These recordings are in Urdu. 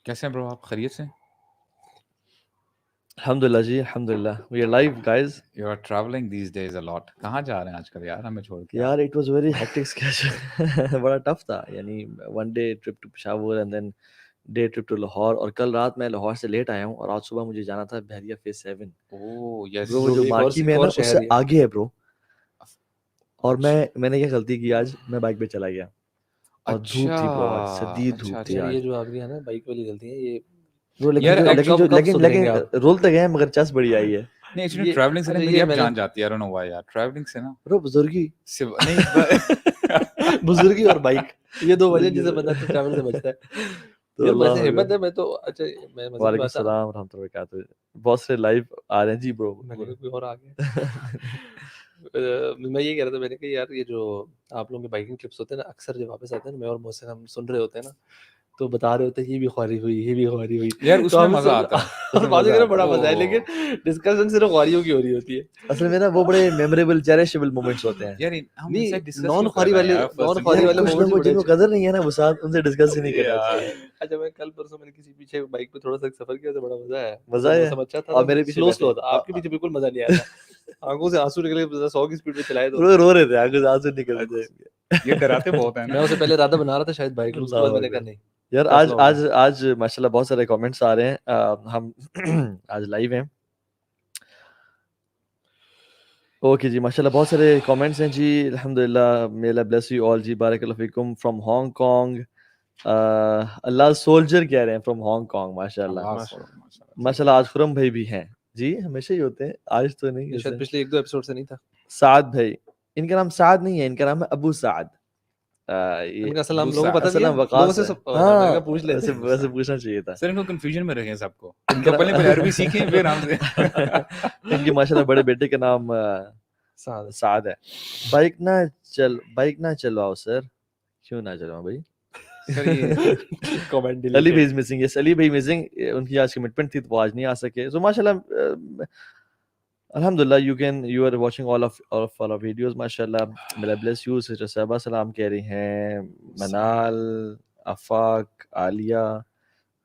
کیسے ہیں برو آپ؟ خیریت سے؟ الحمدللہ جی الحمدللہ we are live guys. You are traveling these days a lot. کہاں جا رہے ہیں آج کل یار ہمیں چھوڑ کے؟ یار it was very hectic schedule. بڑا ٹف تھا, یعنی one day trip to Peshawar and then day trip to Lahore, اور کل رات میں لاہور سے لیٹ آیا ہوں اور آج صبح مجھے جانا تھا بحریہ فیز 7. اوہ یس. برو جو مارکی میں ہے نا اس سے آگے ہے برو, اور میں نے کیا غلطی کی, آج میں بائک پہ چلا گیا اور دھوپ تھی برو, آج شدید دھوپ تھی یہ آج جو آپ کی ہے نا بائک والی غلطی ہے یہ برو. لیکن رول تو گئے ہیں مگر چس بڑی آئی ہے. نہیں ایکچولی ٹریولنگ سے میری اب جان جاتی ہے. I don't know why یار, ٹریولنگ سے نا برو بزرگی نہیں بزرگی اور بائک, یہ دو وجہ جسے بندہ ٹریول سے بچتا ہے. یار ویسے ہمت ہے. میں تو اچھا میں مزے کی وعلیکم بات ہے, السلام ورحمۃ اللہ وبرکاتہ. بہت سے لائیو آ رہے ہیں جی برو. میں نے کہا کوئی اور آ گیا. میں یہ کہہ رہا تھا, میں نے کہا یار یہ جو آپ لوگوں کے بائکنگ ٹرپس ہوتے ہیں نا, اکثر جب واپس آتے ہیں نا, میں اور محسن ہم سن رہے ہوتے ہیں نا, تو بتا رہے ہوتے ہیں یہ بھی خواری ہوئی, یہ بھی خواری ہوئی یار, اس میں مزہ آتا ہے. اور بازی کرنا بڑا مزہ ہے, لیکن ڈسکشن صرف خواریوں کی ہو رہی ہوتی ہے. اصل میں نا وہ بڑے میموریبل چیریشیبل مومنٹس ہوتے ہیں. یار ہم ان سے ڈسکس نان خواری والے کچھ لوگوں کو جن کو قدر نہیں ہے نا وہ ساتھ ان سے ڈسکس ہی نہیں کرنا چاہیے. اچھا میں کل پرسوں میں نے کسی پیچھے بائک پہ تھوڑا سا سفر کیا تو بڑا مزہ آیا. مزہ آیا, موسم اچھا تھا اور میرے پیچھے سلو تھا. آپ کے پیچھے بالکل مزہ نہیں آیا تھا, آنکھوں سے آنسو نکلے, 100 کی سپیڈ پہ چلائے تو رو رہے تھے, آنکھوں سے آنسو نکل رہے تھے. یہ ڈراتے بہت ہیں. میں اسے پہلے ارادہ بنا رہا تھا شاید بائک لوں, اس کے بعد میں نے کہا نہیں یار. آج ماشاءاللہ بہت سارے کامنٹس آ رہے ہیں. ہم آج لائیو ہیں. اوکے جی, ماشاءاللہ بہت سارے کامنٹس ہیں جی. الحمدللہ, may Allah bless you all جی. بارک اللہ فیکم from Hong Kong. Allah soldier کہہ رہے ہیں فرام ہانگ کانگ. ماشاءاللہ ماشاءاللہ. آج خرم بھائی بھی ہیں جی, ہمیشہ ہی ہوتے ہیں, آج تو نہیں. شاید پچھلے 1-2 ایپیسوڈ سے نہیں تھا. سعد بھائی, ان کا نام سعد نہیں ہے, ان کا نام ہے ابو سعد. ان کا سلام لوگوں کو پتہ سلام نہیں, وقاص لوگوں سے میں کہا پوچھ لیتے ہیں. ویسے پوچھنا چاہیے تھا. سر ان کو کنفیوژن میں رکھیں سب کو, ان کو پہلے عربی سیکھیں پھر ہم سے. ان کے ماشاءاللہ بڑے بیٹے کا نام سعد ہے. بائک نہ چلواؤ سر. کیوں نہ چلواؤ بھائی؟ علی بھائی مسنگ. یس, علی بھائی مسنگ. ان کی آج کمٹمنٹ تھی تو وہ آج نہیں آ سکے. سو ماشاءاللہ الحمدللہ you are watching all of videos. ماشاءاللہ may Allah bless you. Sister صاحبہ سلام کہہ رہی ہیں, منال, آفاق, عالیہ,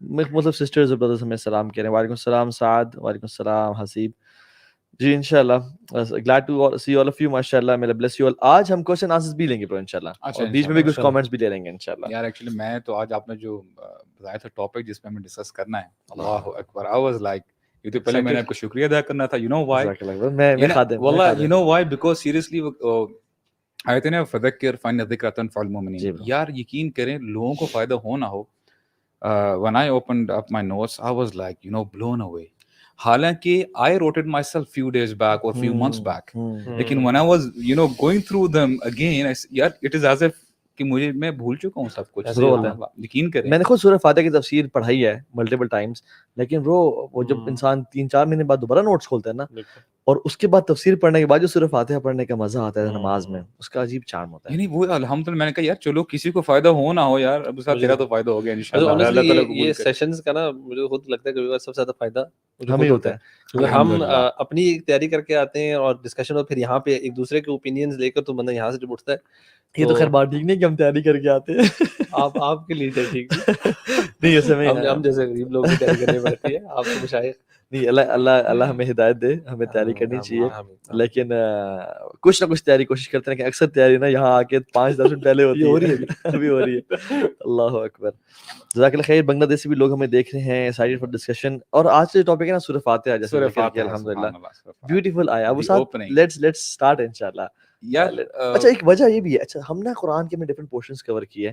مطلب سسٹرز اور بردرز ہمیں سلام کہہ رہے ہیں. وعلیکم السلام سعد. وعلیکم السلام حسیب جی. انشاءاللہ glad to see all of you. ماشاءاللہ may Allah bless you all. آج ہم کوسچن آنسرز بھی لیں گے انشاءاللہ, اور بیچ میں بھی کچھ کامنٹس بھی لے لیں گے انشاءاللہ. یار ایکچولی میں تو آج آپ نے جو بتایا تھا ٹاپک جس پہ ہمیں ڈسکس کرنا ہے, اللہ اکبر, I was like, یہ تو پہلے میں نے آپ کو شکریہ ادا کرنا تھا. You know why? واللہ you know why? Because seriously آیت ہے نا فذکر فإن الذکرۃ تنفع المؤمنین. یار یقین کریں لوگوں کو فائدہ ہو نہ ہو, when I opened up my notes I was like blown away. حالانکہ I wrote it myself few days back or few months back, لیکن when I was going through them again, یار it is as if کہ میں بھول چکا ہوں سب کچھ. یقین کریں میں نے خود سورہ فاتحہ کی تفسیر پڑھائی ہے ملٹیپل ٹائمس, لیکن وہ جب انسان 3-4 مہینے بعد دوبارہ نوٹس کھولتا ہے نا, اور اس کے بعد تفسیر پڑھنے کے بعد جو سورہ فاتحہ پڑھنے کا مزہ آتا ہے نماز میں, اس کا عجیب چارم ہوتا ہے. یعنی وہ الحمدللہ میں نے کہا یار چلو کسی کو فائدہ ہو نہ ہو یار, اب صاحب تیرا تو فائدہ ہو گیا انشاءاللہ. اللہ تعالیٰ قبول کرے. یہ سیشنز کا نا مجھے خود لگتا ہے کہ سب سے زیادہ فائدہ ہمیں ہوتا ہے, کیونکہ ہم اپنی تیاری کر کے آتے ہیں اور ڈسکشن, اور پھر یہاں پہ ایک دوسرے کے اوپینینز لے کر تو بندہ یہاں سے جب اٹھتا ہے. یہ تو خیر بات ٹھیک نہیں کہ ہم تیاری کر کے آتے ہیں. آپ کے لیے ٹھیک نہیں, ایسے میں ہم جیسے غریب لوگ کی تیاری کرنی پڑتی ہے, آپ کو مشائخ نہیں. اللہ ہمیں ہدایت دے, ہمیں تیاری کرنی چاہیے, لیکن کچھ نہ کچھ تیاری کوشش کرتے ہیں کہ اکثر تیاری نا یہاں آ کے 5-10 منٹ پہلے ہوتی ہے, ابھی ہو رہی ہے. اللہ اکبر, جزاک اللہ خیر. بنگلہ دیش سے بھی لوگ ہمیں دیکھ رہے ہیں, ایکسائٹڈ فار ڈسکشن. اور آج سے ٹاپک ہے نا سورہ فاتحہ, جیسے الحمدللہ بیوٹیفل آیا. ابو صاحب لیٹس اسٹارٹ انشاءاللہ. اچھا ایک وجہ یہ بھی ہے, اچھا ہم نا قرآن کے میں ڈفرنٹ پورشنز کور کیے,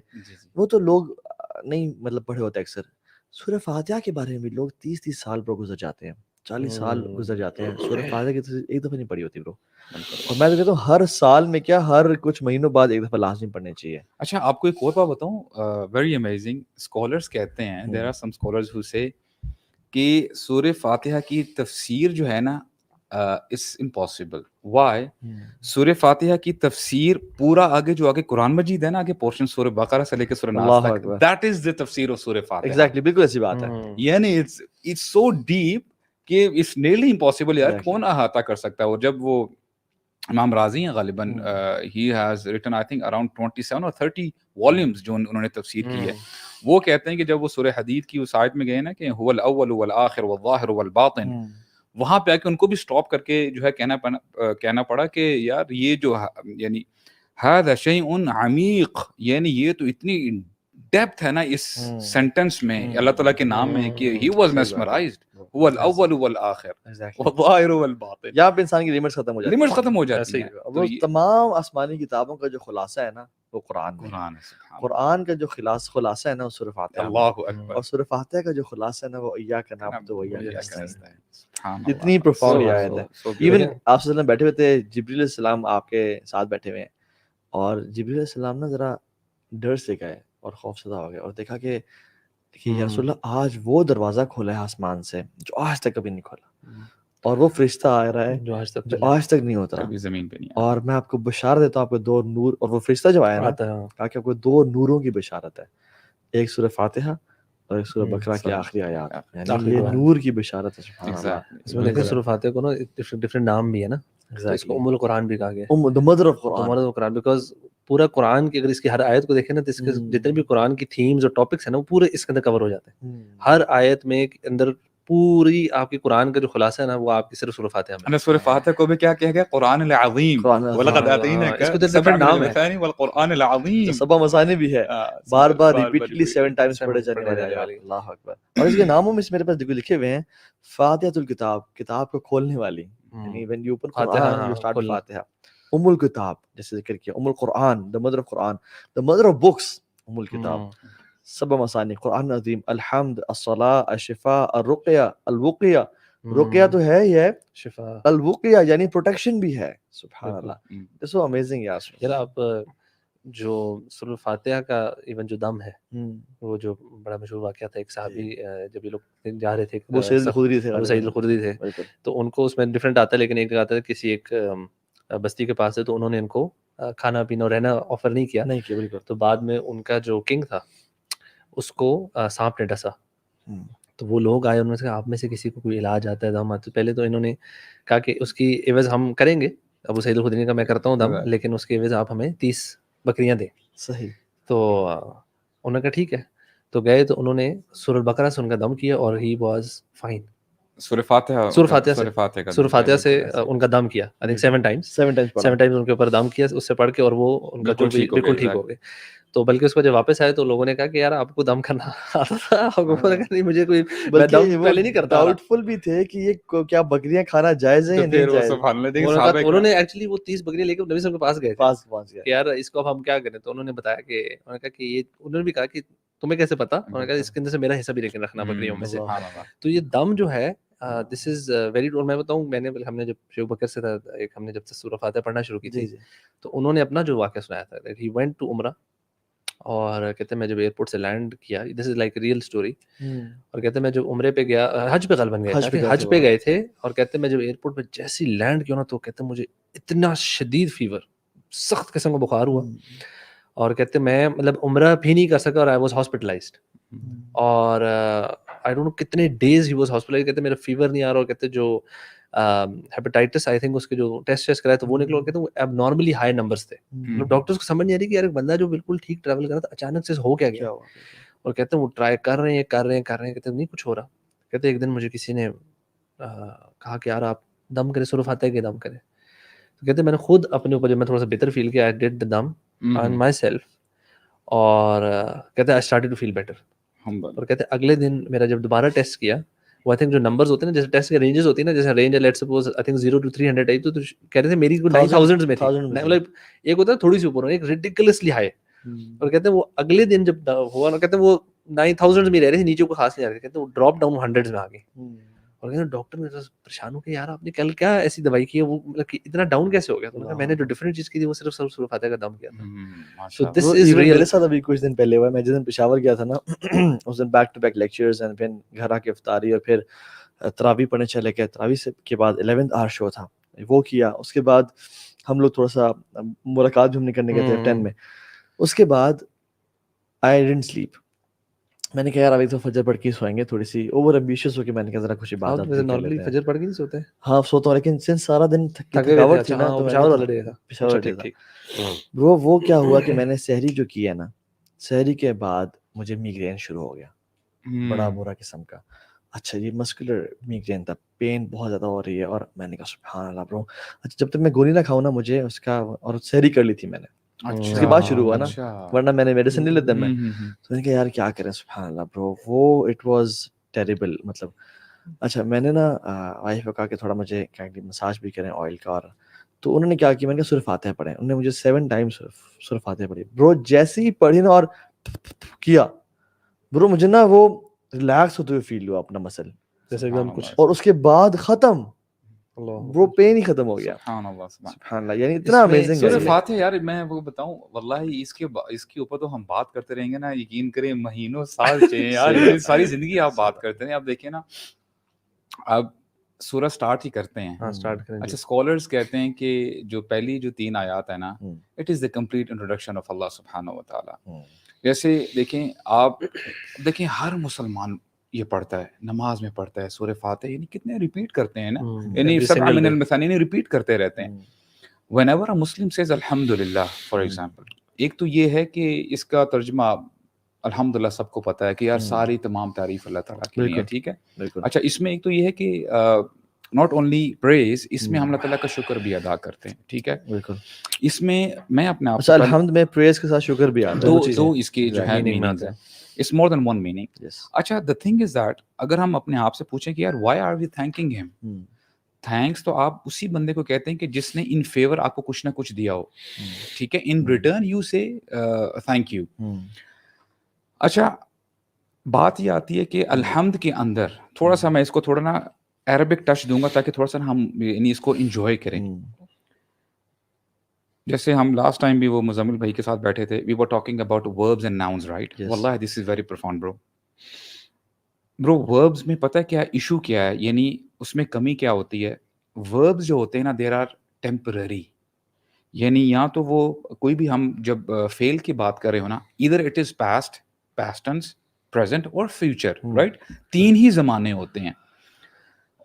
وہ تو لوگ نہیں مطلب پڑھے ہوتے اکثر. سورہ فاتحہ کے بارے میں لوگ 30 سال برو گزر جاتے ہیں, 40 سال گزر جاتے ہیں, سورہ فاتحہ کی ایک دفعہ نہیں پڑھی ہوتی برو. اور میں تو کہتا ہوں ہر سال میں کیا ہر کچھ مہینوں بعد ایک دفعہ لازمی پڑھنی چاہیے. اچھا آپ کو ایک اور بات بتاؤں, ویری امیزنگ. اسکالرس کہتے ہیں, there are some scholars who سے کہ سورہ فاتحہ کی تفسیر جو ہے نا it's impossible. Why? سورہ فاتحہ کی تفسیر پورا آگے جو آگے قرآن مجید ہے نا, آگے پورشن سورہ بقرہ سے لے کے سورہ ناس تک, that is the تفسیر of سورہ فاتحہ. Exactly, بالکل ایسی بات ہے. یعنی it's so deep کہ it's nearly impossible. یار کون احاطہ کر سکتا ہے. اور جب وہ امام راضی ہیں غالباً, he has written I think around 27 or 30 volumes جو انہوں نے تفسیر کی ہے, وہ کہتے ہیں کہ جب وہ سورہ حدید کی اس آیت میں گئے نا کہ هو الاول والآخر والظاہر والباطن، وہاں پہ آ کے ان کو بھی سٹاپ کر کے جو ہے کہنا پڑا کہ یار یہ جو یعنی هذا شیء عمیق، یعنی یہ تو اتنی ڈیپتھ ہے نا اس سینٹنس میں اللہ تعالیٰ کے نام میں کہ he was mesmerized، هو الاول والآخر والظاہر والباطن. یہاں پہ انسان کی لمٹس ختم ہو جاتی ہیں. وہ تمام آسمانی کتابوں کا جو خلاصہ ہے نا وہ قرآن ہے. قرآن کا جو خلاصہ ہے نا وہ سورہ فاتحہ. اللہ اکبر. اور سورہ فاتحہ کا جو خلاصہ ہے نا وہ ایاک نعبد و ایاک نستعین. اتنی پروفاؤنڈ آیت ہے. ایون آپ صلی اللہ بیٹھے ہوئے تھے، جبریل علیہ السلام آپ کے ساتھ بیٹھے ہوئے ہیں، اور جبریل علیہ السلام نا ذرا ڈر سے گئے اور خوف زدہ ہو گئے اور دیکھا کہ یا رسول اللہ آج وہ دروازہ کھولا ہے آسمان سے جو آج تک کبھی نہیں کھولا، اور وہ فرشتہ آ رہا ہے جو آج تک نہیں ہوتا زمین پہ نہیں. اور میں آپ کو بشارت دیتا ہوں، آپ کو 2 نور، اور وہ فرشتہ جو آیا نا کہا کہ آپ کو 2 نوروں کی بشارت ہے، ایک سورہ فاتحہ اور ایک سورہ بقرہ کی آخری آیات، یعنی یہ نور کی بشارت ہے. سبحان اللہ. اس میں دیکھیں سورہ فاتحہ کو نا ڈفرینٹ نام بھی ہے نا، اس کو ام القرآن بھی کہا گیا، the mother of Quran, because پورا قرآن کی اگر اس کی ہر آیت کو دیکھیں نا تو اس کے جتنے بھی قرآن کی تھیمز اور ٹاپکس ہیں نا وہ پورے اس کے اندر کور ہو جاتے ہیں. ہر آیت میں اندر پوری آپ کی قرآن کا جو خلاصہ ہے نا وہ آپ کی صرف سورہ فاتحہ میں. سورہ فاتحہ کو بھی کیا کہا گیا؟ قرآن العظیم. وَلَقَدْ آتَيْنَاكَ اس کو ڈفرینٹ نام ہے، وَالْقُرْآنِ الْعَظِيم. 7 مثانی بھی ہے، بار بار ریپیٹلی 7 ٹائمز پڑھے جانے والے. اللہ اکبر. اور اس کے ناموں میں میرے پاس لکھے ہوئے ہیں فاتحۃ الکتاب، کتاب کو کھولنے والی، یعنی when you open Quran you start فاتحہ. ام الکتاب جیسے ذکر کیا، ام القرآن the mother of Quran, the mother of books ام الکتاب. 7 مثانی قرآن عظیم، الحمد، الصلاۃ، الشفاء، الرقیہ، الوقیہ. رقیہ تو ہے ہی ہے، شفا، الوقیہ یعنی پروٹیکشن بھی ہے. سبحان اللہ. It's so amazing یار. آپ جو سورہ فاتحہ کا ایون جو دم ہے، وہ جو بڑا مشہور واقعہ تھا، ایک صحابی جب یہ لوگ جا رہے تھے، وہ سعید الخدری تھے، تو ان کو اس میں ڈفرینٹ آتا ہے، لیکن ایک آتا ہے کسی ایک بستی کے پاس ہے، تو انہوں نے ان کو کھانا پینا اور رہنا آفر نہیں کیا. تو بعد میں ان کا جو کنگ تھا اس کو سانپ نے ڈسا، تو وہ لوگ آئے، انہوں نے کہا آپ میں سے کسی کو کوئی علاج آتا ہے دم؟ تو پہلے تو انہوں نے کہا کہ اس کی عوض ہم کریں گے، ابو سعید الخدری کا میں کرتا ہوں دم، لیکن اس کی عوض آپ ہمیں 30 بکریاں دیں. صحیح. تو انہوں نے کہا ٹھیک ہے. تو گئے تو انہوں نے سورہ البقرہ سے ان کا دم کیا اور ہی واز فائن. سورہ فاتحہ سے ان کا دم کیا، آئی تھنک 7 ٹائمز ان کے اوپر دم کیا اس سے پڑھ کے، اور وہ ان کا بالکل ٹھیک ہو گئے. تو بلکہ اس کو جب واپس آئے تو لوگوں نے کہا کہ یار آپ کو دم کرنا آتا تھا؟ نہیں، مجھے کوئی دم پہلے نہیں کرتا. ڈاؤٹ فل بھی تھے کہ یہ کیا بکریاں کھانا جائز ہے یا نہیں جائز. انہوں نے ایکچولی وہ 30 بکریاں لے کے نبی صاحب کے پاس گئے کہ یار اس کو اب ہم کیا کریں. تو انہوں نے بتایا کہ انہوں نے کہا کہ یہ، انہوں نے بھی کہا کہ تمہیں کیسے پتا؟ انہوں نے کہا اس کے اندر سے میرا حصہ بھی لیکن رکھنا بکریوں میں سے. تو یہ دم جو ہے دس از ویری، اور میں بتاؤں ہم نے جب شیخ بکر سے تھا ایک، ہم نے جب سورہ فاتحہ پڑھنا شروع کی تھی تو انہوں نے اپنا جو واقعہ سنایا تھا، ہی وینٹ ٹو عمرہ، اور کہتے ہیں میں جب ایئرپورٹ سے لینڈ کیا، دس از لائک ریئل اسٹوری، اور کہتے ہیں میں جب عمرے پہ گیا، حج پہ غالباً گئے تھے، حج پہ گئے تھے، اور کہتے ہیں میں جب ایئرپورٹ پہ جیسی لینڈ کیا نا تو کہتے ہیں مجھے اتنا شدید فیور، سخت قسم کا بخار ہوا، اور کہتے ہیں میں مطلب عمرہ بھی نہیں کر سکا، اور آئی واز ہاسپٹلائزڈ، اور آئی ڈونٹ نو کتنے ڈیز ہی واز ہاسپٹلائزڈ. کہتے ہیں میرا فیور نہیں آ رہا، اور کہتے ہیں جو ہیپیٹائٹس آئی تھنک اس کے جو ٹیسٹ کرائے تو وہ نکلو، کہتے ہیں وہ اب نارملی ہائی نمبرز تھے. مطلب ڈاکٹرز کو سمجھ نہیں آ رہی کہ یار ایک بندہ جو بالکل ٹھیک ٹریول کر رہا تھا اچانک سے ہو کیا گیا. اور کہتے ہیں وہ ٹرائی کر رہے ہیں کہتے ہیں نہیں کچھ ہو رہا. کہتے ہیں ایک دن مجھے کسی نے کہا کہ یار آپ دم کریں، سورہ فاتحہ کے دم کریں. تو کہتے ہیں میں نے خود اپنے اوپر جب میں تھوڑا سا بہتر فیل کیا، I did the them on my self, اور کہتے ہیں I started to feel better. اور کہتے ہیں اگلے دن میرا جب دوبارہ ٹیسٹ کیا، وہ آئی تھنک جو نمبرز ہوتے ہیں نا، جیسے ٹیسٹ کے رینجز ہوتی ہیں نا، جیسے range let suppose I think 0 to 300 آئی، تو کہہ رہے تھے میری 9000 میں تھی. مطلب ایک ہوتا ہے تھوڑی سی اوپر، ایک ریڈیکولسلی ہائی. اور کہتے ہیں وہ اگلے دن جب ہوا نا، کہتے ہیں وہ 9000 میں رہ رہی تھی، نیچے کو خاص نہیں آ رہی. کہتے ہیں وہ ڈراپ ڈاؤن 100 میں آ گئی. اور کہتے ہیں ڈاکٹر میں پریشان ہو کہ یار آپ نے کل کیا ایسی دوائی کی ہے، وہ مطلب کہ اتنا ڈاؤن کیسے ہو گیا؟ تو میں نے جو ڈفرینٹ چیز کی تھی وہ صرف سورہ فاتحہ کا دم کیا تھا. سو دس از ریئل. میرے ساتھ ابھی کچھ دن پہلے ہوا، میں جس دن پشاور گیا تھا نا، اس دن back to back lectures, and پھر گھر آ کے افطاری، اور پھر تراویح پڑھنے چلے گئے. تراویح سے کے بعد 11th hour شو تھا، وہ کیا. اس کے بعد ہم لوگ تھوڑا سا ملاقات بھی ہم نے کرنے گئے تھے 10 میں. اس کے بعد آئی ڈڈنٹ سلیپ. میں نے کہا یار ابھی تو فجر پڑھ کے سوئیں گے، تھوڑی سی اوور ایمبیشیس ہو کے میں نے کہا ذرا کچھ عبادت کر نارملی فجر پڑھ کے نہیں سوتے؟ ہاں سوتا ہوں، لیکن سنس سارا دن تھکاوٹ تھی نا، تو پشاور والا ڈے تھا. پشاور ڈے تھا. وہ کیا ہوا کہ میں نے سحری جو کی ہے نا، سحری کے بعد مجھے میگرین شروع ہو گیا, بڑا برا قسم کا. اچھا یہ مسکولر میگرین تھا, پین بہت زیادہ ہو رہی ہے, اور میں نے کہا سبحان اللہ برو. اچھا جب تک میں گولی نہ کھاؤں نا مجھے اس کا, اور سحری کر لی تھی میں نے, اس کے بعد شروع ہوا نا, ورنہ میں نے میڈیسن نہیں لیتا میں. تو میں نے کہا یار کیا کریں, سبحان اللہ برو, وہ اٹ واز ٹیریبل مطلب. اچھا میں نے نا وائف کو کہا کہ تھوڑا مجھے مساج بھی کریں آئل کا, اور تو انہوں نے کیا کیا, میں نے کہا سورہ فاتحہ پڑھیں. انہوں نے مجھے 7 ٹائمز سورہ فاتحہ پڑھی برو. جیسے ہی پڑھی نا اور کیا برو, مجھے نا وہ ریلیکس ہوتے ہوئے فیل ہوا اپنا مسل, جیسے کہ ہم کچھ, اور اس کے بعد ختم برو, پین ہی ختم ہو گیا. سبحان اللہ, یعنی اتنا امیزنگ ہے سورہ فاتحہ. یار میں وہ بتاؤں واللہ اس کے اوپر تو ہم بات کرتے رہیں گے نا, یقین کریں مہینوں سال چاہیے یار, ساری زندگی آپ بات کرتے ہیں. آپ دیکھیں نا, اب سورہ سٹارٹ ہی کرتے ہیں. اچھا اسکالرز کہتے ہیں کہ جو پہلی جو 3 آیات ہے نا, it is the complete introduction of Allah سبحانہ و تعالیٰ. جیسے دیکھیں آپ دیکھیں ہر مسلمان یہ پڑھتا ہے, نماز میں پڑھتا ہے سورہ فاتحہ, یعنی کتنے ریپیٹ کرتے ہیں نا, یعنی 7 من المثانی یعنی ریپیٹ کرتے رہتے ہیں. whenever a Muslim says الحمدللہ فار ایگزامپل, ایک تو یہ ہے کہ اس کا ترجمہ الحمدللہ سب کو پتہ ہے کہ یار ساری تمام تعریف اللہ تعالیٰ کی ہے, ٹھیک ہے. اچھا اس میں ایک تو یہ ہے کہ ناٹ اونلی پریز, اس میں ہم اللہ تعالیٰ کا شکر بھی ادا کرتے ہیں, ٹھیک ہے. اس میں میں اپنے آپ سے الحمد میں پریز کے ساتھ شکر بھی آتا ہے, دو اس کے جو ہے میننگز ہیں, it's more than one meaning. اچھا the thing is that اگر ہم اپنے آپ سے پوچھیں کہ یار why are we thanking him, thanks تو آپ اسی بندے کو کہتے ہیں کہ جس نے in favor آپ کو کچھ نہ کچھ دیا ہو, ٹھیک ہے. in return you say thank you. اچھا بات یہ آتی ہے کہ الحمد کے اندر تھوڑا سا میں اس کو تھوڑا نا عربک ٹچ دوں گا تاکہ تھوڑا سا ہم یعنی اس کو انجوائے کریں. جیسے ہم لاسٹ ٹائم بھی وہ مزمل بھائی کے ساتھ بیٹھے تھے, we were talking about verbs and nouns, right? واللہ this is very profound bro. verbs میں پتہ ہے کیا ایشو کیا ہے, یعنی اس میں کمی کیا ہوتی ہے. verbs جو ہوتے ہیں نا there are temporary, یعنی یا تو وہ کوئی بھی ہم جب فیل کی بات کر رہے ہو نا, either it is past, past tense, present اور future, right? 3 ہی زمانے ہوتے ہیں,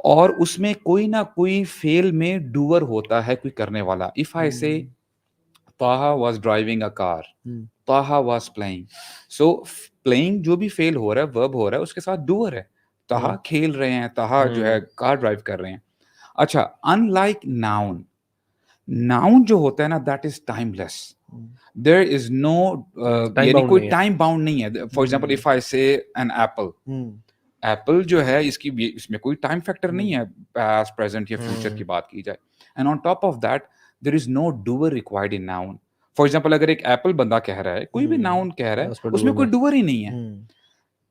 اور اس میں کوئی نہ کوئی فیل میں ڈوور ہوتا ہے, کوئی کرنے والا. if I say Taha was driving a car, Taha was playing, so playing جو بھی فیل ہو رہا ہے verb ہو رہا ہے اس کے ساتھ doer ہے. Taha کھیل رہے ہیں, Taha جو ہے کار ڈرائیو کر رہے ہیں. اچھا unlike noun, noun جو ہوتا ہے نا that is timeless, there is no یعنی کوئی time bound نہیں ہے. for example if I say an apple, apple جو ہے اس کی اس میں کوئی ٹائم فیکٹر نہیں ہے, پاسٹ پریزنٹ یا فیوچر کی بات کی جائے. And on top of that there is no doer required unknown. For example اگر ایک ایپل بندہ کہہ رہا ہے, کوئی بھی ناؤن کہہ رہا ہے, اس میں کوئی ڈوور ہی نہیں ہے.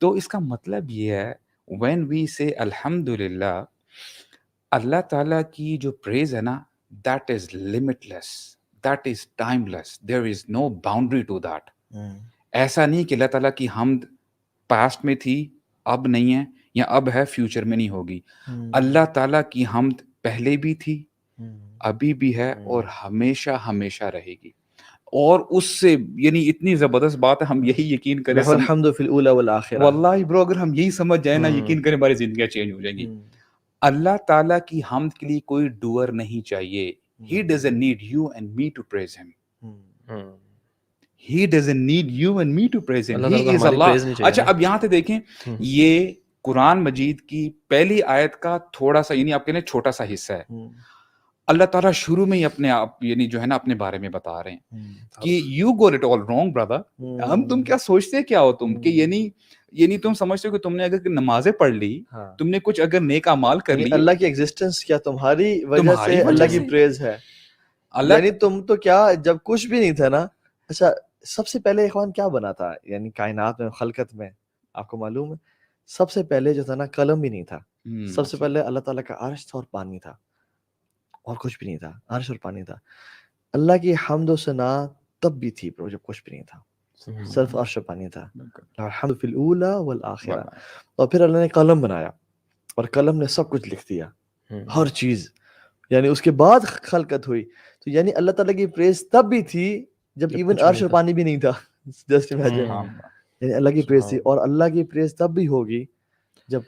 تو اس کا مطلب یہ ہے وین وی سے الحمدللہ, اللہ تعالیٰ کی جو پریز ہے نا that is limitless, that is timeless, there is no boundary to that. ایسا نہیں کہ اللہ تعالیٰ کی حمد پاسٹ میں تھی اب نہیں ہے, یا اب ہے فیوچر میں نہیں ہوگی. اللہ تعالیٰ کی حمد پہلے بھی تھی, ابھی بھی ہے, اور ہمیشہ ہمیشہ رہے گی. اور اس سے یعنی اتنی زبردست بات ہے, ہم یہی یقین کریں الحمد فی الاولی والآخرہ, واللہ برو اگر ہم یہی سمجھ جائیں نا, یقین کریں ہماری زندگیاں چینج ہو جائیں گی. اللہ تعالیٰ کی حمد کے لیے کوئی ڈوور نہیں چاہیے. He doesn't need you and me to praise him. He doesn't need you and me to praise him. He is Allah. اچھا اب یہاں سے دیکھیں, یہ قرآن مجید کی پہلی آیت کا تھوڑا سا یعنی آپ کہنے چھوٹا سا حصہ ہے. اللہ تعالیٰ شروع میں ہی اپنے آپ یعنی جو ہے نا اپنے بارے میں بتا رہے ہیں کہ you got it all wrong brother. تم کیا سوچتے کیا ہو تم کہ یعنی تم سمجھتے ہو کہ تم نے اگر نمازیں پڑھ لی, تم نے کچھ اگر نیک اعمال کر لی, اللہ کی ایگزسٹنس کیا تمہاری وجہ سے اللہ کی پریز ہے. یعنی تم تو کیا جب کچھ بھی نہیں تھا نا. اچھا سب سے پہلے اخوان کیا بنا تھا یعنی کائنات میں, خلقت میں, آپ کو معلوم ہے سب سے پہلے جو تھا نا قلم بھی نہیں تھا. سب سے پہلے اللہ تعالیٰ کا عرش تھا اور پانی تھا, اور کچھ بھی نہیں تھا. عرش اور پانی تھا. اللہ کی حمد و ثنا تب بھی تھی جب کچھ بھی نہیں تھا, صرف عرش و پانی تھا. الحمد فی الاولی والآخرہ. اور پھر اللہ نے قلم بنایا, اور قلم نے سب کچھ لکھ دیا, ہر چیز. یعنی اس کے بعد خلقت ہوئی. تو یعنی اللہ تعالیٰ کی پریز تب بھی تھی جب ایون عرش اور پانی بھی نہیں تھا. جسٹ امیجن, یعنی اللہ کی پریز تھی. اور اللہ کی پریز تب بھی ہوگی جب,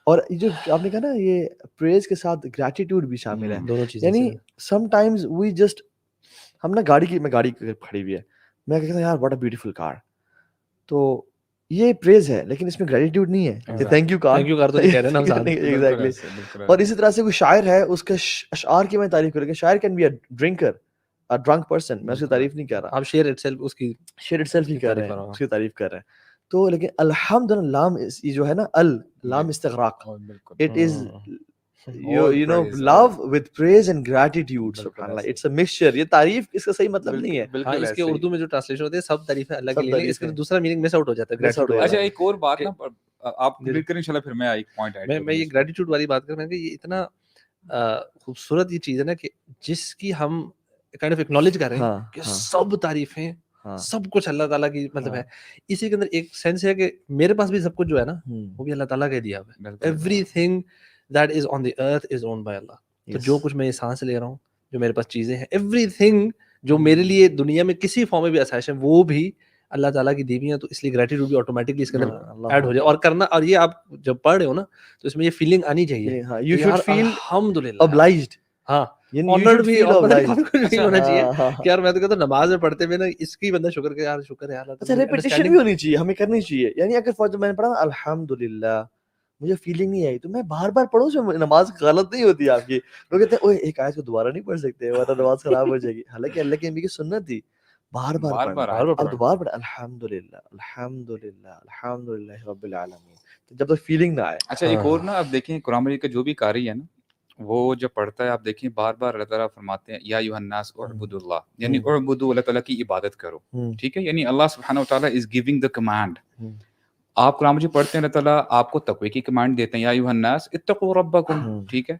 اور جو آپ نے کہا نا یہ پریز کے ساتھ گریٹیٹیوڈ بھی شامل ہے. دونوں چیزیں. یعنی سم ٹائمز وی جسٹ, ہم نا گاڑی کھڑی ہوئی ہے, میں کہتا ہوں یار واٹ اے بیوٹیفل کار, تو یہ پریز ہے لیکن اس میں گریٹیوڈ نہیں ہے کہ thank you car, thank you کر تو نہیں کہہ رہے نا ہم ساتھ. ایگزیکٹلی. اور اسی طرح سے کوئی شاعر ہے اس کے اشعار کی میں تعریف کروں گا. شاعر can be a drinker, a drink person, میں اس کی تعریف نہیں کر رہا، آپ شیئر اٹ سیلف، اس کی شیئر اٹ سیلف ہی کر رہے ہیں، اس کی تعریف کر رہے ہیں. تو لیکن الحمدللہ لام یہ جو ہے نا لام استغراق، it is you know love with praise and gratitude. سبحان اللہ، it's a mixture. یہ تعریف اس کا صحیح مطلب نہیں ہے. ہاں اس کے اردو میں جو ٹرانسلیشن ہوتے ہیں سب تعریفیں اللہ کے لیے، اس کا دوسرا میننگ مس آؤٹ ہو جاتا ہے گریٹیٹیوڈ. اچھا ایک اور بات نا آپ کمپلیٹ کریں انشاءاللہ، پھر میں ایک پوائنٹ ایڈ میں یہ گریٹیٹیوڈ والی بات کر رہا ہوں کہ یہ اتنا خوبصورت یہ چیز ہے نا کہ جس کی ہم کائنڈ آف ایکنالج کر رہے ہیں کہ سب تعریفیں سب کچھ اللہ تعالیٰ کی مطلب ہے. اسی کے اندر ایک سینس ہے کہ میرے پاس بھی سب کچھ جو ہے نا وہ بھی اللہ تعالیٰ کا دیا ہوا ہے. Every thing that is on the earth is owned by Allah. تو جو کچھ میں یہ سانس لے رہا ہوں، جو میرے پاس چیزیں ہیں، ایوری تھنگ جو میرے لیے دنیا میں کسی فارم میں بھی آسائش ہے وہ بھی اللہ تعالیٰ کی دی ہوئی ہیں. تو اس لیے گریٹیٹیوڈ بھی آٹومیٹکلی اس کے اندر ایڈ ہو جائے اور کرنا. اور یہ آپ جب پڑھ رہے ہو نا تو اس میں یہ فیلنگ آنی چاہیے، you should feel الحمدللہ obliged. ہاں honored بھی ہونا چاہیے کہ یار میں تو کہتا ہوں نماز میں پڑھتے ہوئے نا اس کی بندہ شکر کہ یار شکر ہے. اچھا ریپیٹیشن بھی ہونی چاہیے، ہمیں کرنی چاہیے. یعنی اگر فار میں نے پڑھا الحمدللہ مجھے فیلنگ نہیں آئی تو میں بار بار پڑھوں، اس میں نماز غلط نہیں ہوتی آپ کی. لوگ کہتے ہیں اوہ ایک آیت کو دوبارہ نہیں پڑھ سکتے ورنہ نماز خراب ہو جائے گی. حالانکہ اللہ کے نبی کی سنت تھی بار بار پڑھنا. اب دوبارہ پڑھ الحمدللہ الحمدللہ الحمدللہ رب العالمین جب تک فیلنگ نہ آئے. اچھا ایک اور نا، اب دیکھیں قرآن مجید کا جو بھی قاری ہے نا وہ جب پڑھتا ہے آپ دیکھیں بار بار اللہ تعالیٰ فرماتے ہیں یا ایھا الناس اعبدوا اللہ، یعنی اعبدوا اللہ تعالیٰ کی عبادت کرو. ٹھیک ہے، یعنی اللہ سبحانہ وتعالیٰ از گیونگ دا کمانڈ. آپ قرآن مجید پڑھتے ہیں اللہ تعالیٰ آپ کو تقوی کی کمانڈ دیتے ہیں یا ایھا الناس اتقوا ربکم. ٹھیک ہے،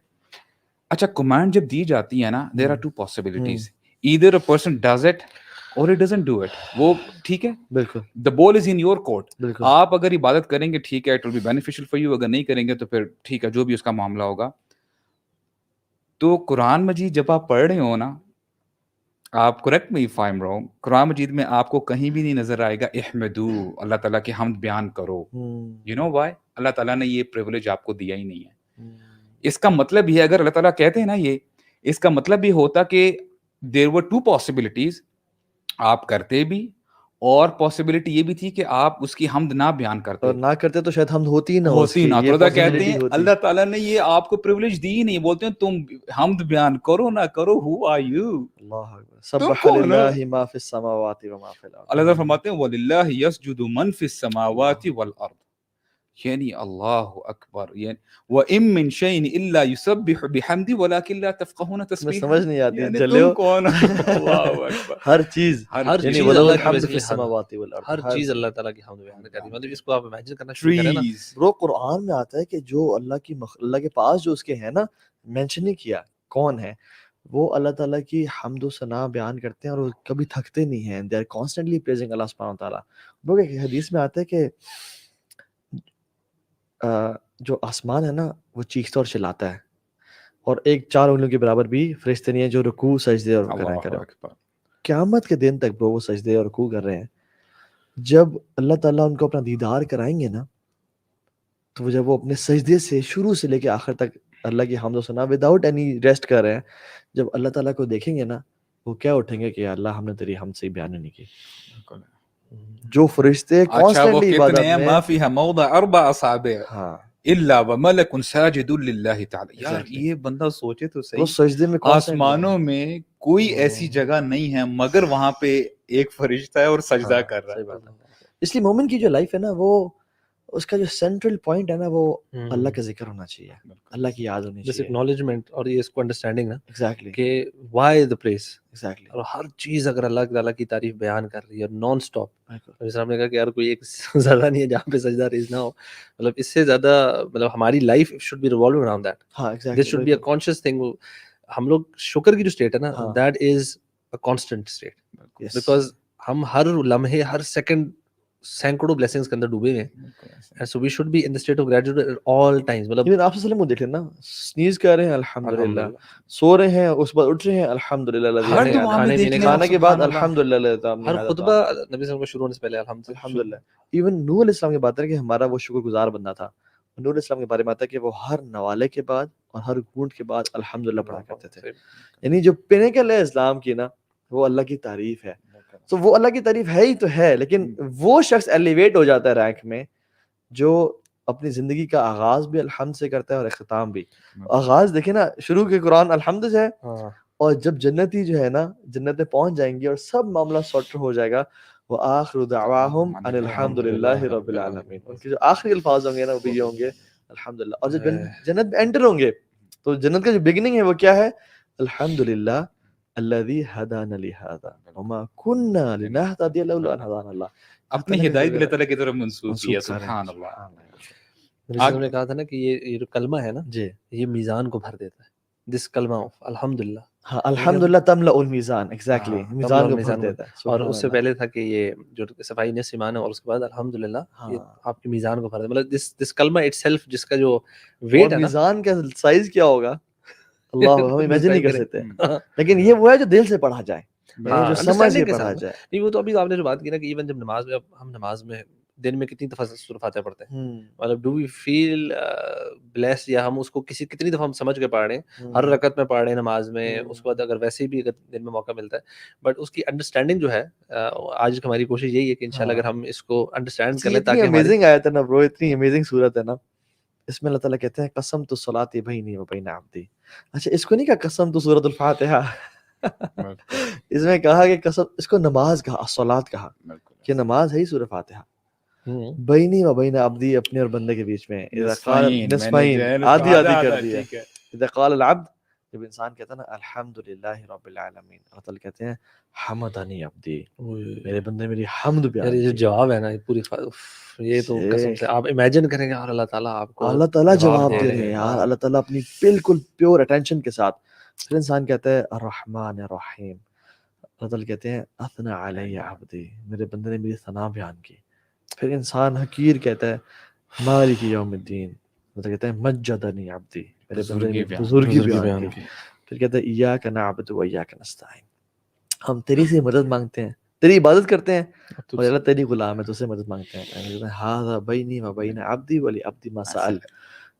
اچھا کمانڈ جب دی جاتی ہے نا there are two possibilities, either a person does it or it doesn't do it. وہ ٹھیک ہے، بالکل دا بال از ان یور کورٹ. آپ اگر عبادت کریں گے ٹھیک ہے، it will be beneficial for you. اگر نہیں کریں گے تو پھر ٹھیک ہے جو بھی اس کا معاملہ ہوگا. تو قرآن مجید جب آپ پڑھ رہے ہو نا، آپ correct me if I am wrong, Quran Majeed میں آپ کو کہیں بھی نہیں نظر آئے گا احمدو، اللہ تعالیٰ کی حمد بیان کرو. You know Y? اللہ تعالیٰ نے یہ پریولیج آپ کو دیا ہی نہیں ہے. اس کا مطلب یہ اگر اللہ تعالیٰ کہتے ہیں نا یہ، اس کا مطلب یہ ہوتا کہ دیر ور ٹو پاسبلٹیز، آپ کرتے بھی اور پاسبلٹی یہ بھی تھی کہ آپ اس کی حمد نہ بیان کرتے، اور نہ کرتے تو شاید حمد ہوتی نہ تو کہتے ہیں اللہ تعالیٰ نے یہ آپ کو پریولیج دی ہی نہیں. بولتے ہیں تم حمد بیان کرو نہ کرو، ہو آر یو؟ اللہ اکبر، سبح للہ ما فی السماوات و ما فی الارض. اللہ تعالیٰ فرماتے ہیں وَلِلَّهِ يَسْجُدُ مَن فِي السَّمَاوَاتِ وَالْأَرْضِ. یعنی اللہ اکبر، یعنی وَإِن مِّن شَيْءٍ إِلَّا يُسَبِّحُ بِحَمْدِهِ وَلَٰكِن لَّا تَفْقَهُونَ تَسْبِيحَهُ. سمجھ نہیں آتی یعنی جلے تم کون اللہ اکبر، ہر چیز یعنی وَلَهُ الْحَمْدُ فِي السَّمَاوَاتِ وَالْأَرْضِ، ہر چیز اللہ تعالیٰ کی حمد بیان کرتی ہے. مطلب اس کو آپ امیجن کرنا شروع کریں نا برو قرآن میں آتا ہے کہ جو اللہ کے پاس جو اس کے ہیں نا، مینشن نہیں کیا کون ہے وہ، اللہ تعالیٰ کی حمد و ثنا بیان کرتے ہیں اور وہ کبھی تھکتے نہیں ہیں. دے آر کانسٹنٹلی پریزنگ اللہ سبحانہ وتعالیٰ. لوگ ایک حدیث میں آتا ہے کہ جو آسمان ہے نا وہ چیختا اور چلاتا ہے، اور ایک 4 انگلیوں کے برابر بھی فرشتے نہیں ہیں جو رکوع سجدے اور کریں کریں. قیامت کے دن تک وہ سجدے اور رکوع کر رہے ہیں. جب اللہ تعالیٰ ان کو اپنا دیدار کرائیں گے نا تو جب وہ اپنے سجدے سے شروع سے لے کے آخر تک اللہ کی حمد و ثنا وداؤٹ اینی ریسٹ کر رہے ہیں، جب اللہ تعالیٰ کو دیکھیں گے نا وہ کیا اٹھیں گے کہ اللہ ہم نے تیری حمد سے بیان نہیں کی. جو فرشتے کانسٹنٹلی عبادت میں ما فيها موضع 4 اصابع ہاں الا وملك ساجد لله تعالی. یار یہ بندہ سوچے تو وہ صحیح، سجدے میں آسمانوں میں کوئی ایسی جگہ نہیں ہے مگر وہاں پہ ایک فرشتہ ہے اور سجدہ کر رہا ہے. اس لیے مومن کی جو لائف ہے نا وہ اس کا جو سینٹرل پوائنٹ ہے نا وہ اللہ کا ذکر ہونا چاہیے، اللہ کی یاد ہونی جیسے چاہیے. اکنالجمنٹ اور یہ اس کو انڈرسٹینڈنگ نا ایگزیکٹلی کہ وائی دا پلیس، ایگزیکٹلی. اور ہر چیز اگر اللہ تعالیٰ کی تعریف بیان کر رہی ہے نان اسٹاپ. جیسے ہم نے کہا کہ یار کوئی ایک زیادہ نہیں ہے جہاں پہ سجدہ ریز نہ ہو. مطلب اس سے زیادہ مطلب ہماری life should be revolve around that. ہاں this exactly should be a conscious thing. ہم لوگ شکر کی جو اسٹیٹ ہے نا that is a constant state, because ہم ہر لمحے ہر سیکنڈ سینکڑوں بلیسنگز کے اندر ڈوبے ہوئے ہیں. So we should be in the state of gratitude at all times. مطلب ایون آپ صلی اللہ علیہ وسلم کو دیکھ لینا، سنیز کر رہے ہیں الحمدللہ، سو رہے ہیں اس بعد اٹھ رہے ہیں الحمدللہ، کھانے کے بعد الحمدللہ، ہر خطبہ نبی صلی اللہ علیہ وسلم کا شروع ہونے سے پہلے الحمدللہ. ایون نوح علیہ السلام کی بات ہے کہ ہمارا وہ شکر گزار بندہ تھا. نوح علیہ السلام کے بارے میں آتا ہے کہ وہ ہر نوالے کے بعد اور ہر گھونٹ کے بعد الحمدللہ پڑھا کرتے تھے. یعنی جو پینیکل ہے اسلام کی نا وہ اللہ کی تعریف ہے. تو وہ اللہ کی تعریف ہے ہی تو ہے, لیکن وہ شخص ایلیویٹ ہو جاتا ہے رینک میں جو اپنی زندگی کا آغاز بھی الحمد سے کرتا ہے اور اختتام بھی. آغاز دیکھیں نا, شروع کے قرآن الحمد سے ہے, اور جب جنتی جو ہے نا جنت میں پہنچ جائیں گے اور سب معاملہ سارٹ ہو جائے گا, وآخر دعواہم ان الحمد للہ رب العالمین, ان کے جو آخری الفاظ ہوں گے نا وہ یہ ہوں گے الحمدللہ. اور جب جنت میں انٹر ہوں گے تو جنت کا جو بگننگ ہے وہ کیا ہے, الحمدللہ الذی ہدانا لہذا وما کنا لنہتدی لولا ان ہدانا اللہ. اپنی ہدایت اللہ تعالیٰ کی طرف منسوب کیا, سبحان اللہ. ہم نے کہا تھا نا کہ یہ جو کلمہ ہے نا جی یہ میزان کو بھر دیتا ہے. دس کلمہ الحمدللہ, ہاں الحمدللہ تملأ المیزان, ایگزیکٹلی میزان کو بھر دیتا ہے. اور اس سے پہلے تھا کہ یہ جو صفائی نصف ایمان ہے, اور اس کے بعد الحمدللہ یہ آپ کی میزان کو بھر دیتا ہے. مطلب دس کلمہ اٹ سیلف جس کا جو ویٹ ہے نا, میزان کا سائز کیا ہوگا اللہ ہم امیجن نہیں کر سکتے, لیکن یہ وہ ہے جو دل سے پڑھا جائے, جو سمجھ کے پڑھا جائے. نہیں وہ تو ابھی آپ نے جو بات کی نا کہ ایون جب نماز میں, ہم نماز میں دن میں کتنی دفعہ سورۃ فاتحہ پڑھتے ہیں, مطلب ڈو وی فیل بلیسڈ, یا ہم اس کو کتنی دفعہ ہم سمجھ کے پڑھ رہے ہیں, ہر رکعت میں پڑھ رہے ہیں نماز میں, اس کے بعد اگر ویسے بھی اگر دن میں موقع ملتا ہے, بٹ اس کی انڈرسٹینڈنگ جو ہے آج ہماری کوشش یہی ہے کہ انشاءاللہ اگر ہم اس کو انڈرسٹینڈ کر لیں تاکہ امیزنگ آیت ہے نا برو, اتنی امیزنگ سورت ہے نا, اس میں اللہ تعالیٰ کہتے ہیں قسمت الصلاۃ بینی و بین عبدی. اچھا اس کو نہیں کہا قسمت سورۃ الفاتحہ, اس میں کہا کہ قسم, اس کو نماز کہا, الصلاۃ کہا, کہ نماز ہے ہی سورۃ فاتحہ. بینی و بین عبدی, اپنے اور بندے کے بیچ میں, اذا قال نصفین آدھی آدھی کر دیا. اذا قال العبد, جب انسان کہتا ہے نا الحمدللہ رب العالمین, اللہ تعالیٰ کہتے ہیں حمدنی عبدی, میرے بندے میری حمد بیان کی. یہ جو جواب ہے نا پوری, یہ تو قسم سے آپ امیجن کریں گے اور اللہ تعالیٰ آپ کو اللہ تعالیٰ جواب دے رہے ہیں یار, اللہ تعالیٰ اپنی بالکل پیور اٹینشن کے ساتھ. پھر انسان کہتا ہے الرحمن الرحیم, اللہ تعالیٰ کہتے ہیں اثنى علی عبدی, میرے بندے نے میری ثنا بیان کی. پھر انسان حقیر کہتا ہے مالک یوم الدین, اللہ تعالیٰ کہتے ہیں مجدنی عبدی, میرے بندے نے بزرگی بیان کی. پھر کہتا ہے ایاک نعبد و ایاک نستعین, ہم تیری سے مدد مانگتے ہیں, تیری عبادت کرتے ہیں, اور اللہ تیری غلام ہے, تو سے مدد مانگتے ہیں. ھذا بینی و بین عبدی ولی عبدی ما سأل,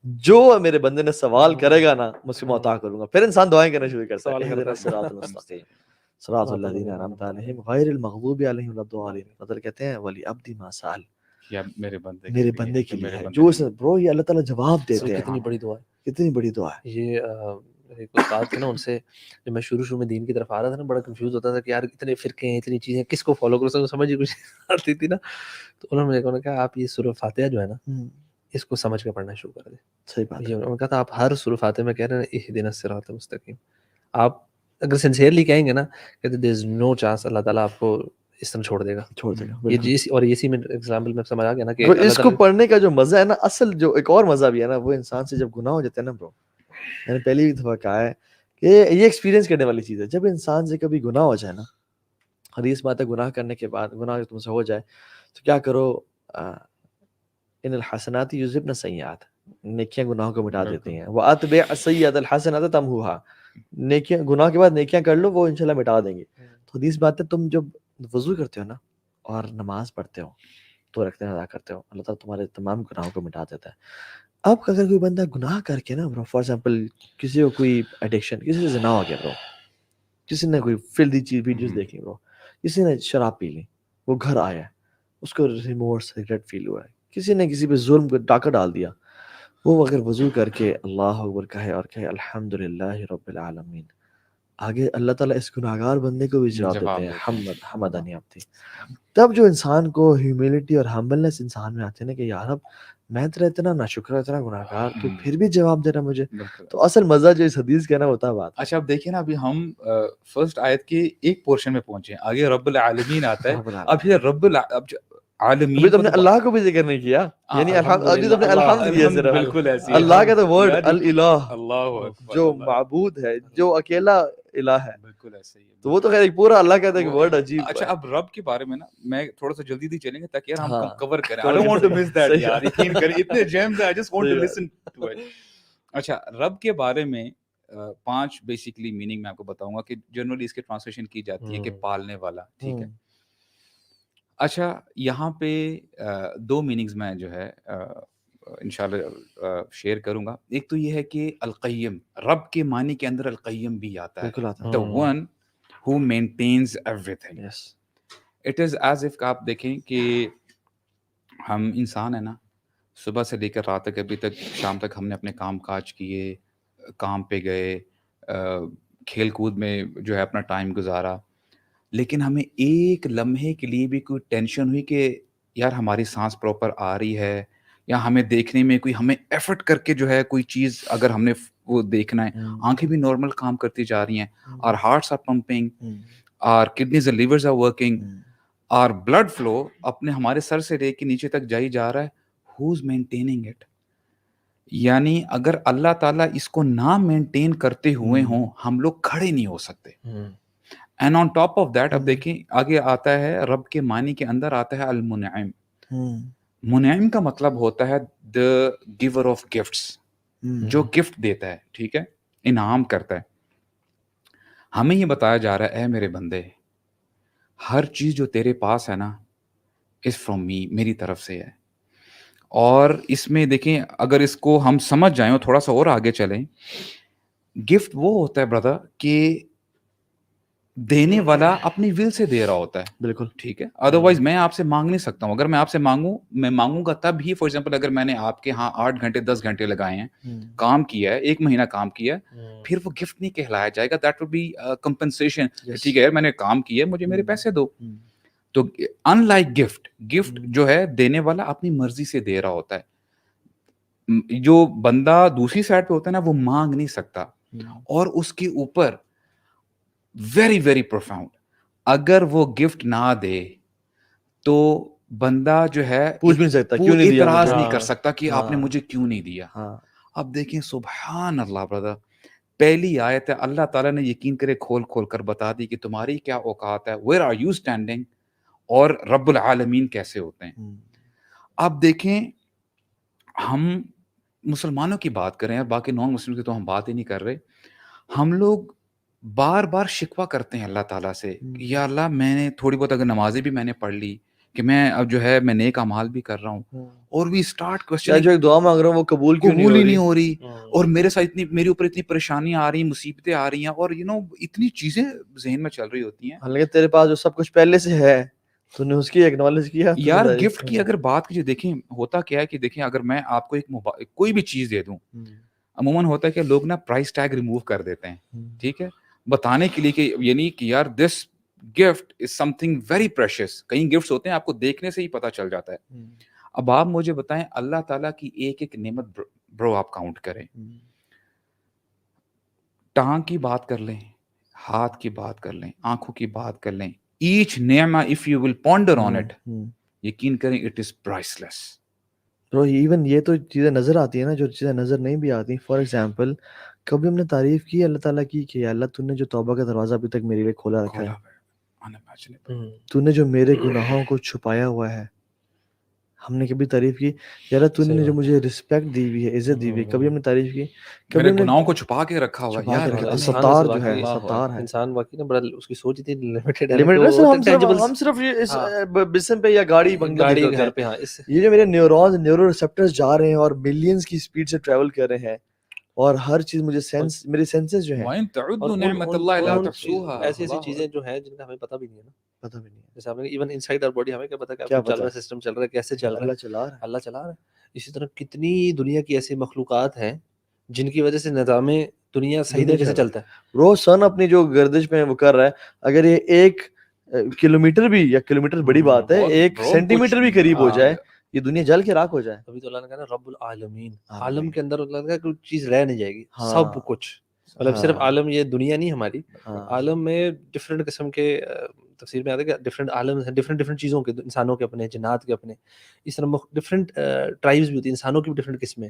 جو میرے بندے نے سوال کرے گا نا میں اس کو عطا کروں گا. پھر انسان دعائیں کرنا شروع کرتا ہے, اہدنا الصراط المستقیم صراط الذین انعمت علیہم غیر المغضوب علیہم ولا الضالین. اللہ کہتے ہیں ولی عبدی ما سأل, میرے بندے کے لیے جو اس برو, یہ اللہ تعالیٰ جواب دیتے ہیں. کتنی بڑی دعا ہے, کتنی بڑی دعا ہے یہ. ایک استاد تھے نا, ان سے جب میں شروع میں دین کی طرف آ رہا تھا نا, بڑا کنفیوز ہوتا تھا کہ یار اتنے فرقے ہیں, اتنی چیزیں, کس کو فالو کرو, سمجھ ہی کچھ آتی تھی نا. تو انہوں نے کہا آپ یہ سورۃ فاتحہ جو ہے نا اس کو سمجھ کے پڑھنا شروع کر دیں. صحیح بات ہے. انہوں نے کہا تھا آپ ہر سورۃ فاتحہ میں کہہ رہے ہیں اہدنا الصراط المستقیم, آپ اگر سنسیئرلی کہیں گے نا کہتے دیر از نو چانس اللہ تعالیٰ آپ کو اس طرح چھوڑ دے گا. یہ جس اور اسی میں ایگزامپل میں سمجھ آ گیا نا کہ اس کو پڑھنے کا جو مزہ ہے نا, اصل جو ایک اور مزہ بھی ہے نا, وہ انسان سے جب گناہ ہو جاتے ہیں نا برو, میں نے پہلی دفعہ کہا ہے کہ یہ ایکسپیرینس کرنے والی چیز ہے. جب انسان سے کبھی گناہ ہو جائے نا, حدیث بات ہے گناہ کرنے کے بعد, گناہ تم سے ہو جائے تو کیا کرو, ان الحسنات یذہبن السیئات, نیکیاں گناہوں کو مٹا دیتی ہیں. واتبع السیئۃ الحسنۃ تمحوھا, نیکیاں گناہ کے بعد نیکیاں کر لو, وہ انشاءاللہ مٹا دیں گے. تو حدیث بات ہے تم جب وضو کرتے ہو نا اور نماز پڑھتے ہو, تو رکھتے ادا کرتے ہو, اللہ تعالیٰ تمہارے تمام گناہوں کو مٹا دیتا ہے. اب اگر کوئی بندہ گناہ کر کے نا برو, فار ایگزامپل کسی کو کوئی ایڈکشن, کسی سے زنا ہو گیا برو, کسی نے کوئی فلدی چیز ویڈیوز دیکھی برو, کسی نے شراب پی لی, وہ گھر آیا, اس کو ریمورس ریگریٹ فیل ہوا ہے, کسی نے کسی پہ ظلم کو ڈاکہ ڈال دیا, وہ اگر وضو کر کے اللہ اکبر کہے اور کہے الحمدللہ رب العالمین, آگے اللہ تعالیٰ اس گناہگار بندے کو بھی جواب دیتے ہیں حمدنی عبدی. تب جو انسان کو ہیوملٹی اور ہمبلنس انسان میں آتے ہیں نا کہ یار اب میں تیرا اتنا ناشکر, اتنا گناہگار, تو پھر بھی جواب دے رہا مجھے, تو اصل مزہ جو اس حدیث کا نا ہوتا ہے بات. اچھا اب دیکھیں نا, ابھی ہم فرسٹ آیت کے ایک پورشن میں پہنچے ہیں, آگے رب العالمین آتا ہے. اب یہ رب العالمین, ابھی تم نے اللہ کو بھی ذکر نہیں کیا, یعنی ابھی تم نے الحمد کیا صرف. بالکل ایسی اللہ کا تو ورڈ الالہ, اللہ جو معبود ہے, جو اکیلا الہ ہے, بالکل ایسے ہی, تو وہ تو خیر ایک پورا اللہ کہتا ہے کہ ورڈ عجیب. اچھا اب رب کے بارے میں نا میں تھوڑا سا جلدی چلیں گے تاکہ یار ہم کور کریں. I don't want to miss that یار, یقین کریں اتنے جیمز ہیں, I just want to listen to it. اچھا رب کے بارے میں 5 بیسیکلی میننگ میں آپ کو بتاؤں گا کہ جنرلی اس کے ٹرانسلیشن کی جاتی ہے کہ پالنے والا, ٹھیک ہے. اچھا یہاں پہ 2 میننگز میں جو ہے انشاءاللہ شیئر کروں گا. ایک تو یہ ہے کہ القیم, رب کے معنی کے اندر القیم بھی آتا ہے, the one who maintains everything. It is as if آپ دیکھیں کہ ہم انسان ہیں نا, صبح سے لے کر رات تک, ابھی تک شام تک ہم نے اپنے کام کاج کیے, کام پہ گئے, کھیل کود میں جو ہے اپنا ٹائم گزارا, لیکن ہمیں ایک لمحے کے لیے بھی کوئی ٹینشن ہوئی کہ یار ہماری سانس پراپر آ رہی ہے, یا ہمیں دیکھنے میں کوئی, ہمیں ایفرٹ کر کے جو ہے کوئی چیز اگر ہم نے وہ دیکھنا ہے, آنکھیں بھی نارمل کام کرتی جا رہی ہیں, اور ہارٹس آر پمپنگ, اور kidneys and livers are working, اور بلڈ فلو اپنے ہمارے سر سے لے کے نیچے تک جائی جا رہا ہے, who's maintaining it؟ یعنی اگر اللہ تعالیٰ اس کو نہ مینٹین کرتے ہوئے ہوں, ہم لوگ کھڑے نہیں ہو سکتے. And on top of that, اب دیکھیں آگے آتا ہے رب کے معنی کے اندر آتا ہے المنعم. منعم کا مطلب ہوتا ہے the giver of gifts, جو گفٹ دیتا ہے, ٹھیک ہے, انعام کرتا ہے. ہمیں یہ بتایا جا رہا ہے اے میرے بندے, ہر چیز جو تیرے پاس ہے نا is from me, میری طرف سے ہے. اور اس میں دیکھیں اگر اس کو ہم سمجھ جائیں اور تھوڑا سا اور آگے چلیں, گفٹ وہ ہوتا ہے برادر کہ دینے والا اپنی ول سے دے رہا ہوتا ہے. بالکل ٹھیک ہے, ادروائز میں آپ سے مانگ نہیں سکتا ہوں. اگر میں آپ سے مانگوں, میں مانگوں گا تب ہی. فار ایگزامپل اگر میں نے آپ کے ہاں 8 گھنٹے 10 گھنٹے لگائے ہیں, کام کیا ہے, 1 مہینہ کام کیا ہے, پھر وہ گفٹ نہیں کہلایا جائے گا. That will be compensation. ٹھیک ہے, میں نے کام کیا ہے, مجھے میرے پیسے دو. تو ان لائک گفٹ, گفٹ جو ہے دینے والا اپنی مرضی سے دے رہا ہوتا ہے. جو بندہ دوسری سائڈ پہ ہوتا ہے نا, وہ مانگ نہیں سکتا. اور اس کے اوپر ویری ویری پروفاؤنڈ, اگر وہ گفٹ نہ دے تو بندہ جو ہے پوچھ بھی نہیں سکتا کیوں نہیں دیا, اعتراض نہیں کر سکتا کہ آپ نے مجھے کیوں نہیں دیا. اب دیکھیں سبحان اللہ برادر, پہلی آیت ہے, اللہ تعالیٰ نے یقین کرے کھول کھول کر بتا دی کہ تمہاری کیا اوقات ہے, ویئر آر یو اسٹینڈنگ, اور رب العالمین کیسے ہوتے ہیں. اب دیکھیں ہم مسلمانوں کی بات کریں, اور باقی نان مسلم کی تو ہم بات ہی نہیں کر رہے. ہم لوگ بار بار شکوہ کرتے ہیں اللہ تعالیٰ سے, یا اللہ میں نے تھوڑی بہت اگر نمازیں بھی میں نے پڑھ لی, کہ میں اب جو ہے میں نیک اعمال بھی کر رہا ہوں, اور بھی اسٹارٹ کوسچن, جو ایک دعا مانگ رہا ہوں وہ قبول ہی نہیں ہو رہی, اور میرے ساتھ میرے اوپر اتنی پریشانیاں آ رہی ہیں, مصیبتیں آ رہی ہیں, اور اتنی چیزیں ذہن میں چل رہی ہوتی ہیں. حالانکہ تیرے پاس جو سب کچھ پہلے سے ہے, تو نے اس کی ایکنالج کیا. یار گفٹ کی اگر بات کیجیے, دیکھیں ہوتا کیا ہے کہ دیکھیں اگر میں آپ کو ایک کوئی بھی چیز دے دوں, عموماً ہوتا ہے کہ لوگ نا پرائس ٹیگ ریموو کر دیتے ہیں, ٹھیک ہے, بتانے کے لیے کہ یعنی کہ یار دس گفٹ از سم تھنگ ویری پریشیس. کئی گفٹس ہوتے ہیں آپ کو دیکھنے سے ہی پتہ چل جاتا ہے. اب آپ مجھے بتائیں, اللہ تعالیٰ کی ایک ایک نعمت برو آپ کاؤنٹ کریں. ٹانگ کی بات کر لیں, ہاتھ کی بات کر لیں, آنکھوں کی بات کر لیں, H نعمہ if you will ponder on it, یقین کریں it is priceless. برو ایون یہ تو چیزیں نظر آتی ہیں نا, جو چیزیں نظر نہیں بھی آتی. فار ایگزامپل کبھی ہم نے تعریف کی اللہ تعالیٰ کی کہ اللہ تو نے جو توبہ کا دروازہ ابھی تک میرے لیے کھولا رکھا ہے, تو نے جو میرے گناہوں کو چھپایا ہوا ہے, ہم نے کبھی تعریف کی یا اللہ تو نے جو مجھے رسپیکٹ دی ہوئی ہے, عزت دی ہوئی ہے, کبھی ہم نے تعریف کی؟ کبھی گناہوں کو چھپا کے رکھا ہوا ہے یار. ستار جو ہے, ستار ہے. انسان واقعی نا بڑا اس کی سوچ اتنی لمیٹڈ ہے, ہم صرف اس بسم پہ یا گاڑی گھر پہ, یہ جو میرے نیورونز نیورو ریسپٹرز جا رہے ہیں اور ملینز کی سپیڈ سے ٹریول کر رہے ہیں, اور ہر چیز مجھے سینس, میری سینسز جو ہیں, ایسی ایسی چیزیں جو ہیں جن کا ہمیں پتہ بھی نہیں ہے نا, پتہ بھی نہیں ہے. جیسے ہم نے ایون انسائڈ اور باڈی ہمیں کیا پتہ کیا چل رہا ہے, سسٹم چل رہا ہے, کیسے چل رہا ہے, اللہ چلا رہا ہے. اسی طرح کتنی دنیا کی ایسی مخلوقات ہیں جن کی وجہ سے نظام دنیا صحیح طریقے سے چلتا ہے. روز سن اپنی جو گردش میں وہ کر رہا ہے, اگر یہ 1 کلومیٹر بھی, یا کلومیٹر بڑی بات ہے, 1 سینٹی میٹر بھی قریب ہو جائے, یہ دنیا جل کے راکھ ہو جائے. ابھی تو اللہ نے کہا نا رب العالمین, عالم کے اندر اللہ کا کوئی چیز رہ نہیں جائے گی, سب کچھ, مطلب صرف عالم یہ دنیا نہیں ہماری, عالم میں ڈفرینٹ قسم کے, تفسیر میں آتا ہے کہ ڈفرینٹ عالم ہیں, ڈفرینٹ چیزوں کے, انسانوں کے اپنے, جنات کے اپنے, اس طرح ڈفرینٹ ٹرائبس بھی ہوتی ہیں, انسانوں کی بھی ڈفرینٹ قسمیں.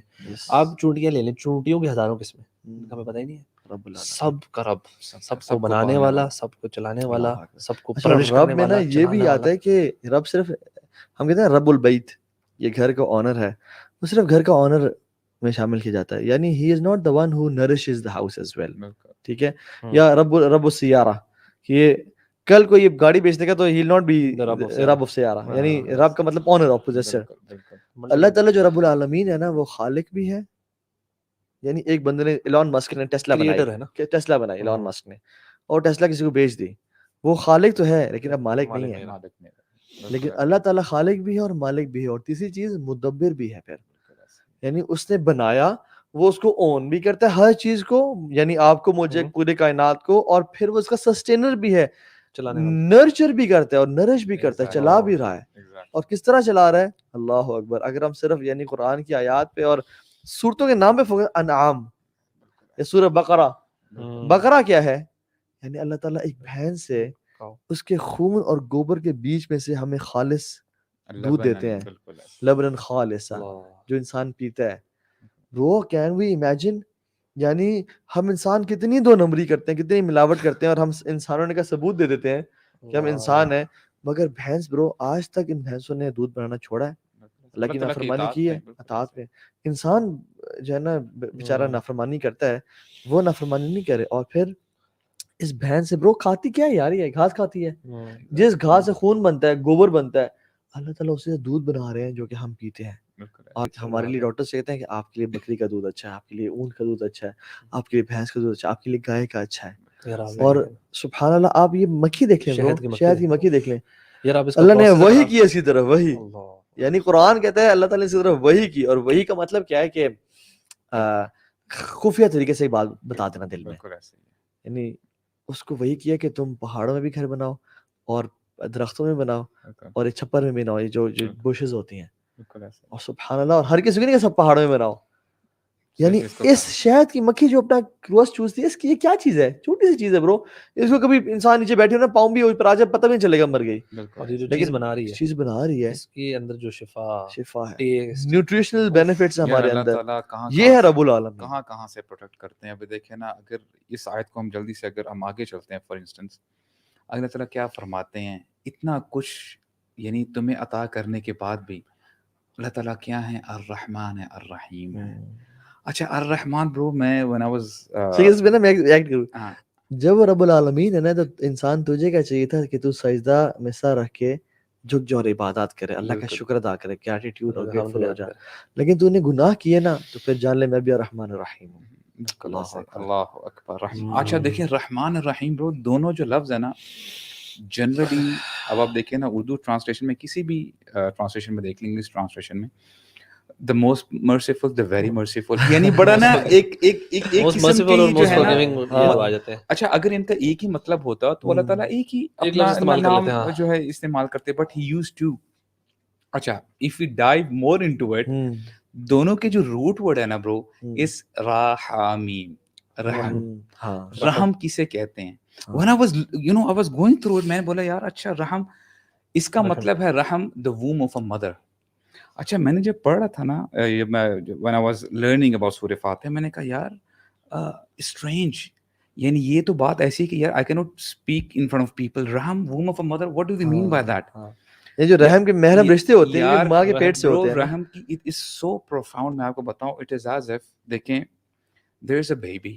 آپ چونٹیاں لے لیں, چونٹیوں کی ہزاروں قسمیں, ہمیں پتہ ہی نہیں ہے. سب کا رب, سب کو بنانے والا, سب کو چلانے والا, سب کو پرورش کرنے والا. رب میں نا یہ بھی آتا ہے کہ رب صرف, ہم کہتے ہیں رب البیت, یہ گھر کا آنر ہے, وہ صرف گھر کا آنر میں شامل کیا جاتا ہے, یعنی he is not the one who nourishes the house as well. ٹھیک ہے, یا رب السیارہ, کہ یہ کل کو یہ گاڑی بیچنے کا تو he will not be رب of سیارہ, یعنی رب کا مطلب آنر آف پوزیسر. اللہ تعالیٰ جو رب العالمین ہے نا, وہ خالق بھی ہے. یعنی ایک بندے نے, ایلون مسک نے ٹیسلا بنائی, ایلون مسک نے, اور ٹیسلا کسی کو بیچ دی, وہ خالق تو ہے لیکن اب مالک نہیں ہے. مالک نہیں ہے. لیکن اللہ تعالیٰ خالق بھی ہے اور مالک بھی ہے. اور تیسری چیز مدبر بھی ہے. پھر یعنی اس نے بنایا, وہ اس کو اون بھی کرتا ہے ہر چیز کو, یعنی آپ کو, مجھے, پورے کائنات کو, اور پھر وہ اس کا سسٹینر بھی ہے, نرچر بھی کرتا ہے اور نرش بھی کرتا ہے, چلا بھی رہا ہے. اور کس طرح چلا رہا ہے؟ اللہ اکبر. اگر ہم صرف یعنی قرآن کی آیات پہ اور سورتوں کے نام پہ فوکس, انعام یا سورہ بقرہ. بقرہ کیا ہے؟ یعنی اللہ تعالیٰ ایک بھینس سے اس کے خون اور گوبر کے بیچ میں سے ہمیں خالص دودھ دیتے ہیں, لبنن خالصا, جو انسان پیتا ہے. وہ کین وی امیجن, یعنی ہم انسان کتنی دو نمبری کرتے ہیں, کتنی ملاوٹ کرتے ہیں, اور ہم انسانوں نے کا ثبوت دے دیتے ہیں کہ ہم انسان ہیں. مگر بھینس برو, آج تک ان بھینسوں نے دودھ بنانا چھوڑا ہے, اللہ کی نافرمانی کی ہے, اطاعت پہ. انسان جو ہے نا بیچارہ نافرمانی کرتا ہے, وہ نافرمانی نہیں کرے. اور پھر اس بھینس سے برو کھاتی کیا ہے یار؟ یہ گھاس کھاتی ہے. جس گھاس سے خون بنتا ہے, گوبر بنتا ہے, اللہ تعالیٰ اسے دودھ بنا رہے ہیں جو کہ ہم پیتے ہیں. اور ہمارے لیے ڈاکٹر سے کہتے ہیں کہ آپ کے لیے بکری کا دودھ اچھا ہے, آپ کے لیے اونٹ کا دودھ اچھا ہے, آپ کے لیے بھینس کا دودھ اچھا ہے, آپ کے لیے گائے کا اچھا ہے. اور سبحان اللہ, آپ یہ مکھی دیکھ لیں, شہد کی مکھی دیکھ لیں, اللہ نے وہی کی اس کی طرف, وہی. یعنی قرآن کہتا ہے اللہ تعالیٰ نے اس کی طرف وہی کی. اور وہی کا مطلب کیا ہے کہ خفیہ طریقے سے بات بتا دینا دل میں. یعنی اس کو وہی کیا کہ تم پہاڑوں میں بھی گھر بناؤ, اور درختوں میں بناؤ, اور ایک چھپر میں بناؤ, یہ جو بشز ہوتی ہیں. اور سبحان اللہ, اور ہر کسی کو نہیں کہ سب پہاڑوں میں بناؤ. یعنی اس شہد کی مکھی جو اپنا روز چوستی ہے, اس کی یہ کیا چیز ہے؟ چھوٹی سی چیز ہے برو. اس کو کبھی انسان نیچے بیٹھے ہو نا, پاؤں بھی پر آ جائے, پتہ بھی نہیں چلے گا مر گئی. اور یہ جو چیز بنا رہی ہے, چیز بنا رہی ہے, اس کے اندر جو شفا ہے, نیوٹریشنل بینیفٹس ہمارے اندر. یہ ہے رب العالمین کہاں کہاں سے پروٹیکٹ کرتے ہیں. ابھی دیکھیں نا, اگر اس آیت کو ہم جلدی سے اگر ہم آگے چلتے ہیں, فار انسٹنس اللہ تعالیٰ کیا فرماتے ہیں, اتنا کچھ یعنی تمہیں عطا کرنے کے بعد بھی اللہ تعالیٰ کیا ہے, الرحمن ہے, الرحیم ہے. اچھا الرحمن برو, میں when I was میں ایکٹ کروں, جب رب العالمین ہے نا, تو انسان تجھے کیا چاہیے تھا کہ تو سجدہ میں سر رکھ کے جھک جا اور عبادات کرے, اللہ کا شکر ادا کرے, گریٹیٹیوڈ اور گریٹفل ہو جائے. لیکن تو نے گناہ کیے نا, تو پھر جان لے میں بھی الرحمن الرحیم ہوں. اللہ اکبر. اچھا دیکھیں, رحمان الرحیم برو, دونوں جو لفظ ہے نا, جنرلی اب آپ دیکھیں نا اردو ٹرانسلیشن میں, کسی بھی ٹرانسلیشن میں دیکھ لیں, انگلش ٹرانسلیشن میں, the most merciful, the very merciful, یعنی بڑا نا ایک قسم کی جو ہے نا. اچھا اگر ان کا ایک ہی مطلب ہوتا تو اللہ تعالیٰ ایک ہی اپنا نام جو ہے استعمال کرتے, بٹ he used to. اچھا if we dive more into it, دونوں کے جو روٹ ورڈ ہے نا برو, اس رحمیم, رحم کسے کہتے ہیں. when I was going through it, میں نے بولا یار اچھا رحم, اس کا مطلب ہے رحم, the womb of a mother. اچھا میں نے جب پڑھ رہا تھا نا, when I was learning about سورہ فاتحہ, میں نے کہا یار strange, یعنی یہ تو بات ایسی ہے کہ یار I cannot speak in front of people. رحم, womb of a mother, what do they mean by that? یہ جو رحم کے محرم رشتے ہوتے ہیں, ماں کے پیٹ سے ہوتے ہیں. رحم کی it is so profound, میں آپ کو بتاؤں, it is as if, دیکھیں, there is a baby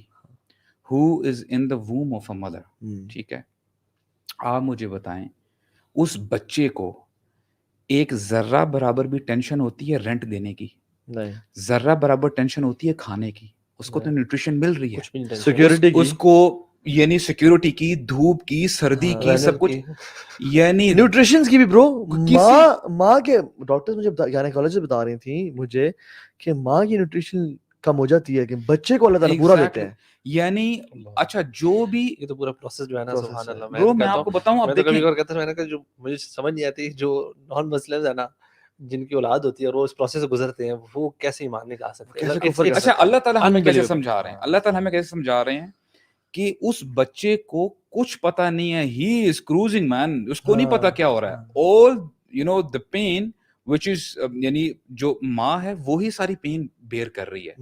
who is in the womb of a mother. ٹھیک ہے, آپ مجھے بتائیں اس بچے کو ایک ذرہ برابر بھی ٹینشن ہوتی ہے رینٹ دینے کی؟ نہیں. ذرہ برابر ٹینشن ہوتی ہے کھانے کی؟ اس کو تو نیوٹریشن مل رہی ہے, سیکیورٹی کی, اس کو یعنی سیکیورٹی کی, دھوپ کی, سردی کی, سب کچھ, یعنی نیوٹریشن کی بھی برو. ماں کے ڈاکٹر مجھے گائنیکالوجسٹ بتا رہی تھیں مجھے کہ ماں کی نیوٹریشن کم ہو جاتی ہے کہ بچے کو اللہ تعالیٰ پورا دیتے ہیں. یعنی اچھا جو بھی یہ تو پورا پروسیس جو ہے نا, سبحان اللہ. میں آپ کو بتاؤں, میں تو کبھی اور کہتا ہوں, میں نے کہا جو مجھے سمجھ نہیں آتی, جو نان مسلمز ہیں نا, جن کی اولاد ہوتی ہے اور وہ اس پروسیس سے گزرتے ہیں, وہ کیسے ایمان نہیں لا سکتے. اچھا اللہ تعالیٰ ہمیں کیسے سمجھا رہے ہیں, اللہ تعالیٰ ہمیں کیسے سمجھا رہے ہیں کہ اس بچے کو کچھ پتا نہیں ہے, ہی از کروزنگ مین, اس کو نہیں پتا کیا ہو رہا ہے. all the pain which is یعنی جو ماں ہے وہی ساری پین بیئر کر رہی ہے.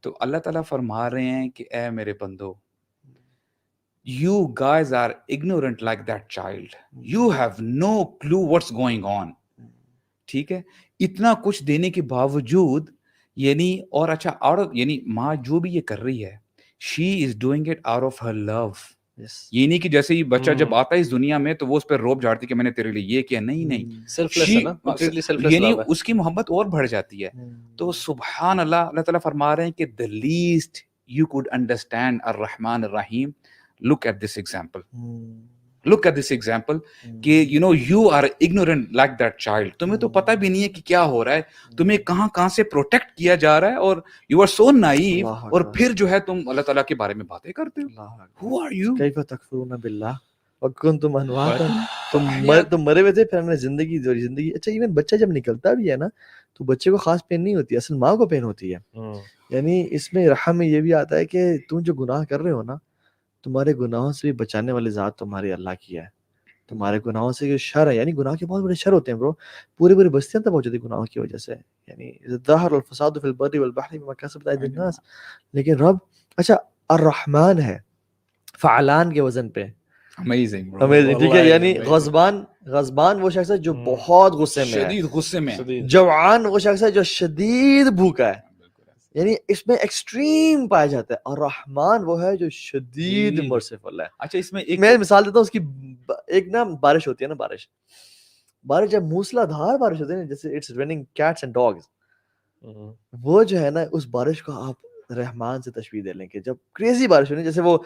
تو اللہ تعالیٰ فرما رہے ہیں کہ اے میرے بندو, you guys are ignorant like that child, you have no clue what's going on. ٹھیک ہے, اتنا کچھ دینے کے باوجود یعنی, اور اچھا اور یعنی ماں جو بھی یہ کر رہی ہے, she is doing it out of her love. یہ نہیں کہ جیسے ہی بچہ جب آتا ہے اس دنیا میں تو وہ اس پہ روب جھاڑتی کہ میں نے تیرے لیے یہ کیا, نہیں, یعنی اس کی محبت اور بڑھ جاتی ہے. تو سبحان اللہ, اللہ تعالیٰ فرما رہے ہیں کہ the least you could understand الرحمن الرحیم, look at this example. look at this example کہ you are ignorant like that child, تمہیں تو پتہ بھی نہیں ہے کہ کیا ہو رہا ہے, تمہیں کہاں سے پروٹیکٹ کیا جا رہا ہے, اور you are so naive, اور پھر جو ہے تم اللہ تعالیٰ کے بارے میں باتیں کرتے ہو. Who are you? کیف تکفرون باللہ وکنتم امواتا, تم مرے ہوئے تھے, پھر ہم نے زندگی دی. زندگی اچھا ایون بچہ جب نکلتا بھی ہے نا تو بچے کو خاص پین نہیں ہوتی, اصل ماں کو پین ہوتی ہے. یعنی اس میں رحم میں یہ بھی آتا ہے کہ تم جو گناہ کر رہے ہو نا, تمہارے گناہوں سے بھی بچانے والی ذات تمہاری اللہ کی ہے. تمہارے گناہوں سے جو شر ہے, یعنی گناہ کے بہت بڑے شر ہوتے ہیں برو, پوری پوری بستیاں تباہ ہو جاتی گناہوں کی وجہ سے. یعنی ظاہر الفساد فی البر والبحر بما کسبت ایدی الناس, لیکن رب اچھا الرحمن ہے فعلان کے وزن پہ. Amazing, bro. Amazing, ٹھیک ہے. یعنی غضبان وہ شخص ہے جو بہت غصے میں ہے, شدید غصے میں. جوعان وہ شخص ہے جو شدید بھوکا ہے. یعنی اس میں ایکسٹریم پایا جاتا ہے. اور رحمان وہ ہے جو شدید مرسیفل ہے. اچھا اس میں میں مثال دیتا ہوں اس کی. ایک نا بارش ہوتی ہے نا, بارش جب موسلا دھار بارش ہوتی ہے نا, جیسے it's raining cats and dogs, وہ جو ہے نا اس بارش کو آپ رحمان سے تشبیہ دے لیں کہ جب کریزی بارش ہو رہی ہے, جیسے وہ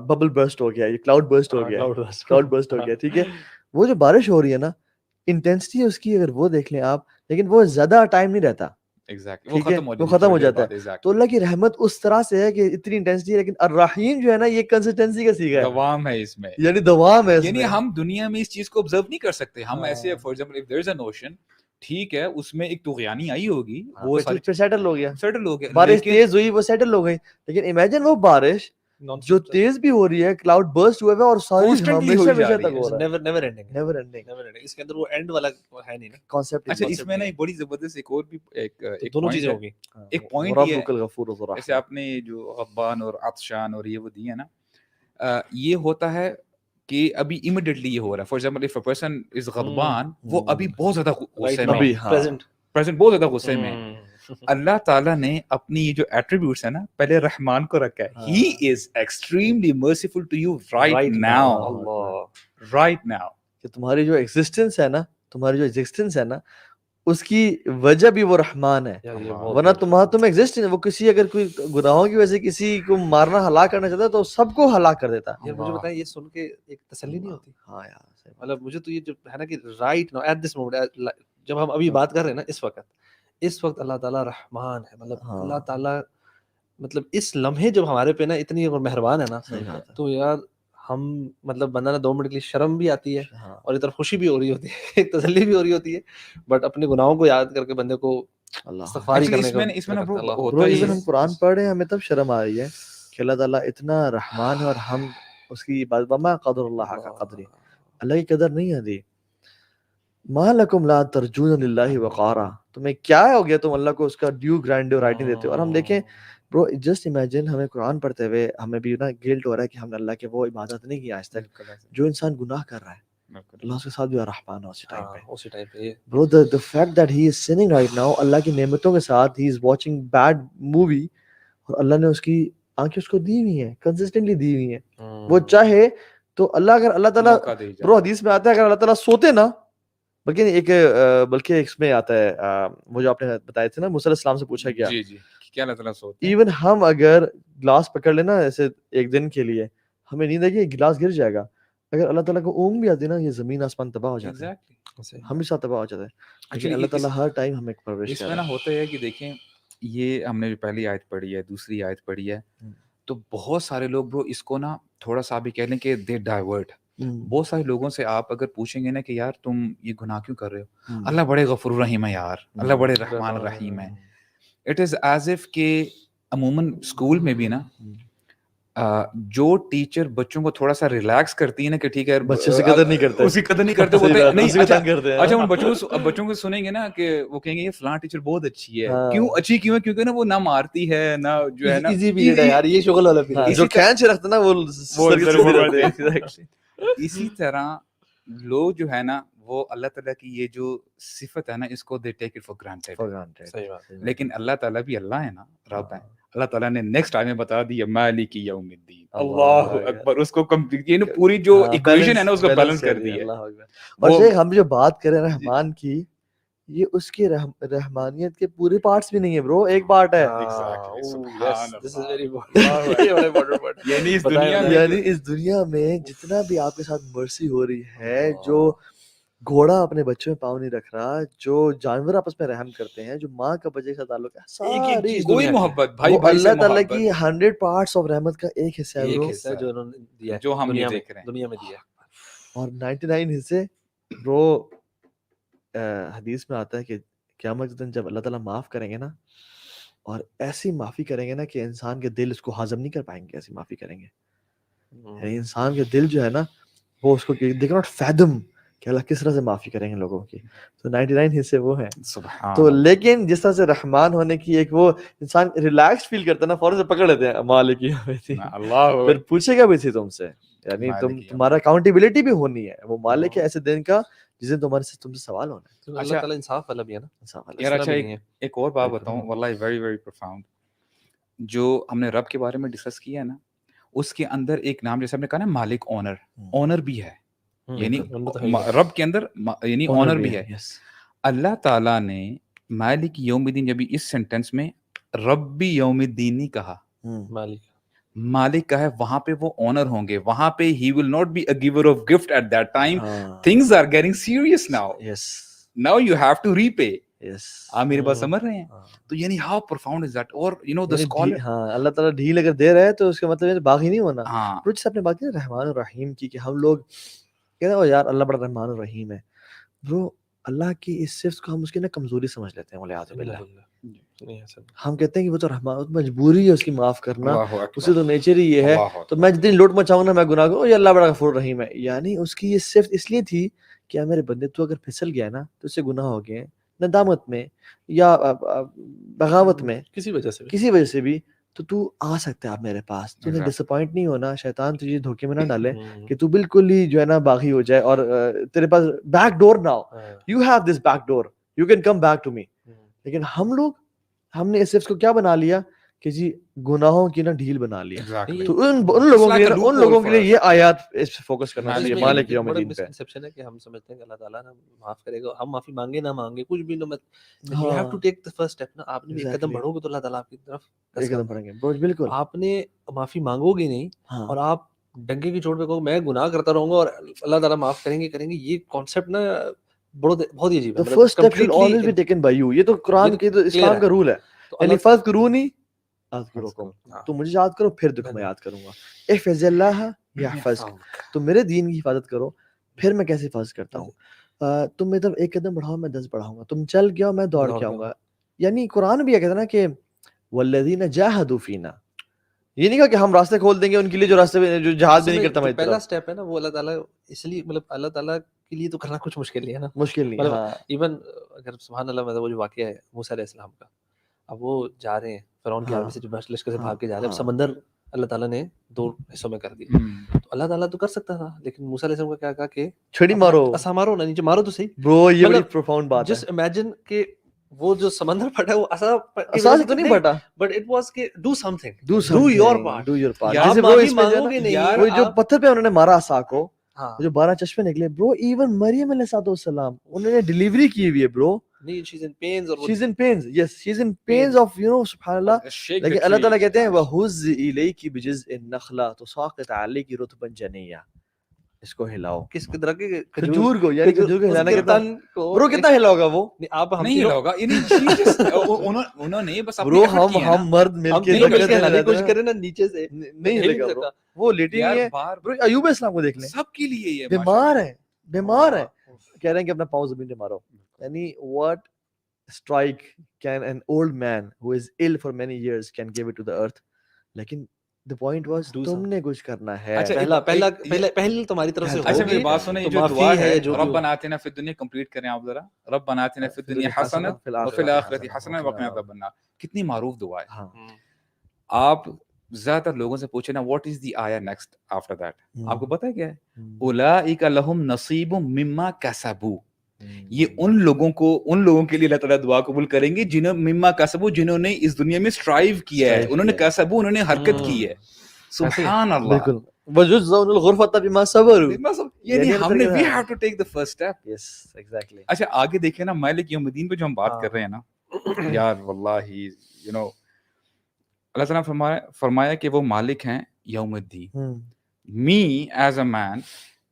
ببل برسٹ ہو گیا, یہ کلاؤڈ برسٹ ہو گیا, ٹھیک ہے. وہ جو بارش ہو رہی ہے نا, انٹینسٹی اس کی اگر وہ دیکھ لیں آپ, لیکن وہ زیادہ ٹائم نہیں رہتا, وہ ختم ہو جاتا ہے. تو اللہ کی رحمت اس طرح سے ہے کہ اتنی انٹینسٹی ہے, لیکن الرحیم جو ہے نا یہ کنسسٹنسی کا سیکھا ہے, دوام ہے اس میں, یعنی دوام ہے. یعنی ہم دنیا میں اس چیز کو آبزرو نہیں کر سکتے. ہم ایسے for example if there is an ocean, ٹھیک ہے, اس میں ایک طغیانی آئی ہوگی, وہ پھر سیٹل ہو گیا, بارش تیز ہوئی وہ سیٹل ہو گئی. لیکن امیجن وہ بارش جو تیز بھی ہو رہی ہے, کلاؤڈ برسٹ ہوئے اور ساری ہمیشہ تک ہو رہا ہے, نیور اینڈنگ. اس کے اندر وہ اینڈ والا ہے نہیں نا کانسیپٹ. اچھا اس میں نا ایک بڑی زبردست ایک اور بھی ایک دونوں چیزیں ہوگی. ایک پوائنٹ یہ ہے, جیسے آپ نے جو غضبان اور عطشان اور یہ وہ دی ہے نا, یہ ہوتا ہے کہ ابھی امیڈیٹلی یہ ہو رہا ہے. For example if a person is غضبان, وہ ابھی بہت زیادہ غصے میں, پریزنٹ بہت زیادہ غصے میں. اللہ تعالیٰ نے اپنی یہ جو ایٹریبیوٹس ہیں نا, پہلے رحمان کو رکھا ہے. He is extremely merciful to you right now. کہ تمہاری جو ایگزسٹنس ہے نا, اس کی وجہ بھی وہ رحمان ہے. ورنہ تم ایگزسٹ نہیں, وہ کسی اگر کوئی گناہوں کی وجہ سے کسی کو مارنا ہلاک کرنا چاہتا ہے تو سب کو ہلاک کر دیتا. یار مجھے بتائیں, یہ سن کے ایک تسلی نہیں ہوتی؟ ہاں یار, مطلب مجھے تو یہ جو ہے نا کہ right now at this moment, جب ہم ابھی بات کر رہے ہیں نا اس وقت اللہ تعالیٰ رحمان ہے. مطلب اللہ تعالیٰ مطلب اس لمحے جب ہمارے پہ نا اتنی مہربان ہے نا, تو یار ہم مطلب بندہ نا 2 منٹ کے لیے شرم بھی آتی ہے اور ادھر خوشی بھی ہو رہی ہوتی ہے, ایک تسلی بھی ہو رہی ہوتی ہے, بٹ اپنے گناہوں کو یاد کر کے بندے کو استغفار کرنے کا. اس میں نا ہم قرآن پڑھ رہے ہیں, ہمیں تب شرم آ رہی ہے کہ اللہ تعالیٰ اتنا رحمان ہے اور ہم اس کی عبادت, وما قدر اللہ کا قدر, اللہ کی قدر نہیں آتی. ما لکم لا ترجون للہ وقارا, تمہیں کیا ہو گیا تم اللہ کو اس کا ڈیو گرینڈ رائٹ نہیں دیتے ہو. اور ہم دیکھیں برو, جسٹ امیجن ہمیں قرآن پڑھتے ہوئے ہمیں بھی نا گلٹ ہو رہا ہے کہ ہم نے اللہ کے وہ عبادت نہیں کی آج تک. جو انسان گناہ کر رہا ہے, اللہ اس کے ساتھ بھی رحمان ہے اسی ٹائم پہ. برو the fact that he is sinning right now, اللہ کی نعمتوں کے ساتھ he is watching bad movie, اور اللہ نے اس کی آنکھیں اس کو دی ہوئی ہیں, کنسسٹنٹلی دی ہوئی ہیں. وہ چاہے تو اللہ تعالیٰ برو حدیث میں آتا ہے, اگر اللہ تعالیٰ سوتے نا, بلکہ اس میں آتا ہے وہ جو آپ نے بتایا تھے نا, موسیٰ علیہ السلام سے پوچھا گیا کیا اللہ تعالیٰ سوتے, ایون ہم اگر گلاس پکڑ لینا ایسے ایک دن کے لیے, ہمیں نیند آئے گی گلاس گر جائے گا, اگر اللہ تعالیٰ کو اونگ بھی آتی نا, یہ زمین آسمان تباہ ہو جاتا ہے, ہم بھی ساتھ تباہ ہو جاتے ہیں. لیکن اللہ تعالیٰ ہر ٹائم ہمیں پرورش اس میں نا ہوتا ہے کہ دیکھیں, یہ ہم نے جو پہلی آیت پڑھی ہے, دوسری آیت پڑھی ہے, تو بہت سارے لوگ برو اس کو نا تھوڑا سا بھی کہہ لیں کہ دے ڈائیورٹ. بہت سارے لوگوں سے آپ اگر پوچھیں گے نا کہ یار تم یہ گناہ کیوں کر رہے ہو, اللہ بڑے غفور الرحیم ہے یار, اللہ بڑے رحمان الرحیم ہے. اٹ از ایز اف کہ عموماً اسکول میں بھی نا جو ٹیچر بچوں کو تھوڑا سا ریلیکس کرتی ہے نا کہ ٹھیک ہے بچے سے قدر نہیں کرتے, اس کی قدر نہیں کرتے ہوتے نہیں. اچھا ان بچوں کو سنیں گے نا کہ وہ کہیں گے یہ فلاں ٹیچر بہت اچھی ہے. کیوں اچھی کیوں ہے؟ کیونکہ نا وہ نہ مارتی ہے نہ جو ہے نا ایزی پیریڈ ہے یار, یہ شغل والا پیریڈ, جو کھینچ رکھتا نا وہ اسی طرح لوگ جو ہے نا وہ اللہ تعالیٰ کی یہ جو صفت ہے نا, اس کو دے ٹیک اٹ فار گرانٹیڈ. لیکن اللہ تعالیٰ بھی اللہ ہے نا, رب ہے. اللہ تعالیٰ نے نیکسٹ ٹائم میں بتا دیا مالک یوم الدین, اللہ اکبر, اس کو کمپلیٹ یہ پوری جو ایکویشن ہے نا اس کو بیلنس کر دی ہے. اور ہم جو بات کریں رحمان کی, یہ اس کی رحمانیت کے پورے پارٹس بھی نہیں ہے برو, ایک پارٹ ہے. یعنی اس دنیا میں جتنا بھی آپ کے ساتھ مرسی ہو رہی ہے, جو گھوڑا اپنے بچوں میں پاؤں نہیں رکھ رہا, جو جانور آپس میں رحم کرتے ہیں, جو ماں کا بچے کے ساتھ تعلق ہے, ساری کوئی محبت بھائی وہ بھائی سے اللہ تعالیٰ محبت کی 100 پارٹس آف رحمت کا ایک حصہ ہے برو, جو انہوں نے دیا, جو ہم یہ دیکھ رہے ہیں دنیا میں دیا. اور 99 حصے برو. حدیث میں آتا ہے کہ قیامت کے دن جب اللہ تعالیٰ معاف کریں گے نا, اور ایسی معافی کریں گے نا کہ انسان کے دل اس کو ہضم نہیں کر پائیں گے, ایسی معافی کریں گے. یعنی انسان کے دل جو ہے نا وہ اس کو they cannot fathom کہ اللہ کس طرح سے معافی کریں گے لوگوں کی. تو 99 حصے وہ ہیں. تو لیکن جس طرح سے رحمان ہونے کی ایک وہ انسان ریلیکس فیل کرتا ہے نا, فوراً سے پکڑ لیتے ہیں مالک یوم اللہ, پھر پوچھے گا بھی تھی تم سے, یعنی تمہارا اکاؤنٹیبلٹی بھی ہونی ہے, وہ مالک ہے ایسے دن کا جس دن تم سے سوال ہونا ہے. اللہ تعالیٰ انصاف والا بھی ہے نا یار. اچھا ایک اور بات بتاؤں, واللہ ویری ویری پروفاؤنڈ, جو ہم نے رب کے بارے میں ڈسکس کیا ہے نا, اس کے اندر ایک نام جیسے ہم نے کہا نا مالک, اونر بھی ہے, یعنی رب کے اندر یعنی اونر بھی ہے. اللہ تعالیٰ نے مالک یوم الدین جب اس سینٹینس میں ربی یوم الدین نہیں کہا, مالک کا ہے, وہاں پہ وہ اونر ہوں گے, وہاں پہ he will not be a giver of gift at that time. Things are getting serious now you have to repay. آپ میری بات سمجھ رہے ہیں؟ تو یعنی ہاؤ پروفاؤنڈ از دیٹ. اور یو نو دی اسکالر, ہاں اللہ تعالیٰ ڈھیل اگر دے رہا ہے تو اس کا مطلب ہے باغی نہیں ہونا. تو جیسے آپ نے بات کی رحمان الرحیم کی, کہ ہم لوگ کہتے ہیں یار اللہ بڑا رحمان الرحیم ہے, برو اللہ کی اس صفت کو ہم اس کی نا کمزوری سمجھ لیتے ہیں. والعیاذ باللہ ہم کہتے ہیں کہ وہ تو رحمان, مجبوری ہے اس کی معاف کرنا, اسے تو نیچر ہی یہ ہے. تو میں جتنی لوٹ مچاؤں نا میں گناہ کروں, یہ اللہ بڑا غفور رحیم ہے. یعنی اس کی یہ صفت اس لیے تھی کہ میرے بندے تو اگر پھسل گیا نا تو اس سے گناہ ہو گئے, ندامت میں یا بغاوت میں, کسی وجہ سے بھی, تو آ سکتا ہے آپ میرے پاس. تو ڈس اپوائنٹ نہیں ہونا, شیطان تجھے دھوکے میں نہ ڈالے کہ تو بالکل ہی جو ہے نا باغی ہو جائے, اور تیرے پاس بیک ڈور نہ ہو. You have this back door, you can come back to me. لیکن ہم نے اس کو کیا بنا لیا کہ جی گناہوں کی نا ڈھیل بنا لیا. تو ان لوگوں کے لیے یہ آیات اس پہ فوکس کرنا چاہیے. مالک یوم الدین پہ مسکنسپشن ہے کہ ہم سمجھتے ہیں کہ اللہ تعالیٰ نا معاف کرے گا, ہم معافی مانگے نہ مانگے کچھ بھی نہ, you have to take the first step نا. آپ نے ایک قدم بڑھو گے تو اللہ تعالیٰ آپ کی طرف ایک قدم بڑھیں گے. بالکل آپ نے معافی مانگو گے نہیں, اور آپ ڈنکے کی چوٹ پہ کہو میں گناہ کرتا رہوں گا اور اللہ تعالیٰ معاف کریں گے, یہ کانسیپٹ نا بہت ہی عجیب ہے. First step should always be taken by you. یہ تو قرآن کے, تو اسلام کا رول ہے. یعنی فاذکرونی اذکرکم, تو مجھے یاد کرو پھر دیکھو میں یاد کروں گا. احفظ اللہ یحفظک, تو میرے دین کی حفاظت کرو, پھر میں کیسے حفاظت کرتا ہوں. تم میری طرف ایک قدم بڑھاؤ میں 10 بڑھاؤں گا, تم چل کے آؤ میں دوڑ کے آؤں گا. یعنی قرآن بھی یہ کہتا ہے نا کہ والذین جاہدوا فینا, یہ نہیں کہا کہ ہم راستے کھول دیں گے ان کے لیے جو راستے میں جو جہاد بھی نہیں کرتا. میں پہلا سٹیپ ہے نا وہ اللہ تعالیٰ, اس لیے مطلب اللہ تعالیٰ کے لیے تو کرنا کچھ مشکل نہیں ہے نا, مشکل نہیں. مطلب ایون اگر سبحان اللہ, مطلب وہ جو واقعہ ہے موسیٰ علیہ السلام کا, اب وہ جا رہے ہیں فرعون کی آرمی سے, جو لشکر سے بھاگ کے جا رہے ہیں, سمندر اللہ تعالیٰ نے 2 حصوں میں کر دیا. تو اللہ تعالیٰ تو کر سکتا تھا, لیکن موسیٰ علیہ السلام کا کیا کہا کہ چھڑی مارو, ایسا مارو نا, نیچے مارو تو صحیح. برو یہ بڑی پروفاؤنڈ بات ہے. جسٹ امیجن کہ وہ جو سمندر پھٹا وہ اساس تو نہیں پھٹا, بٹ اٹ واز کہ do some thing, do your part. جیسے برو اس میں وہ جو پتھر پہ انہوں نے مارا عصا کو, جو 12 چشمے نکلے, برو ایون مریم علیہ السلام انہوں نے ڈیلیوری کی ہوئی ہے برو. she's in pains, or she's in pains, yes she's in pains of, you know, سبحان اللہ. لیکن اللہ تعالیٰ کہتے ہیں وَهُزِّ إِلَيْكِ بِجِزْءِ النَّخْلَةِ تُسَاقِطْ عَلَيْكِ رُطْبًا جَنِيًّا. اس کو ہلاؤ, کس طرح کے کھجور کو, یعنی کھجور کو ہلانا کتنا, برو کتنا ہلاؤ گا وہ, آپ ہم نہیں ہلاؤ گا. انہوں نے بس برو ہم مرد مل کے ہلانے کی کوشش کریں نا نیچے سے, نہیں ہلے گا. وہ لیٹی نہیں ہے. برو ایوب اسلام کو دیکھ لیں, سب کے لیے یہ بیمار ہے, کہہ رہے ہیں کہ اپنا پاؤں زمین پہ مارو. یعنی what strike can an old man who is ill for many years can give it to the earth. لیکن the point was تم نے کچھ کرنا ہے. پہلے تمہاری طرف سے ہوگی. اچھا میری بات سنیں, یہ جو دعا ہے ربنا آتنا فی الدنیا, کمپلیٹ کریں آپ ذرا. ربنا آتنا فی الدنیا حسنۃ وفی الآخرۃ حسنۃ وقنا عذاب النار. کتنی معروف دعا ہے. آپ زیادہ تر لوگوں سے پوچھیں نا واٹ از دی آیا نیکسٹ آفٹر دیٹ, آپ کو پتہ ہے کیا ہے؟ اولئک لہم نصیب مما کسبوا. یہ ان لوگوں کے لیے اللہ تعالیٰ دعا قبول کریں گے جنہوں مما کسبوا, جنہوں نے اس دنیا میں اسٹرائیو کیا ہے, انہوں نے کسبوا, انہوں نے حرکت کی ہے. سبحان اللہ. بالکل وَجُزَّوْنَ الْغُرْفَةَ بِمَا صَبَرُوا. یعنی ہم نے we have to take the first step. Yes, exactly. اچھا آگے دیکھیں نا مالک یوم الدین پہ جو ہم بات کر رہے ہیں نا یار واللہ you know اللہ تعالیٰ نے فرمایا کہ وہ مالک ہیں یوم الدین. me as a man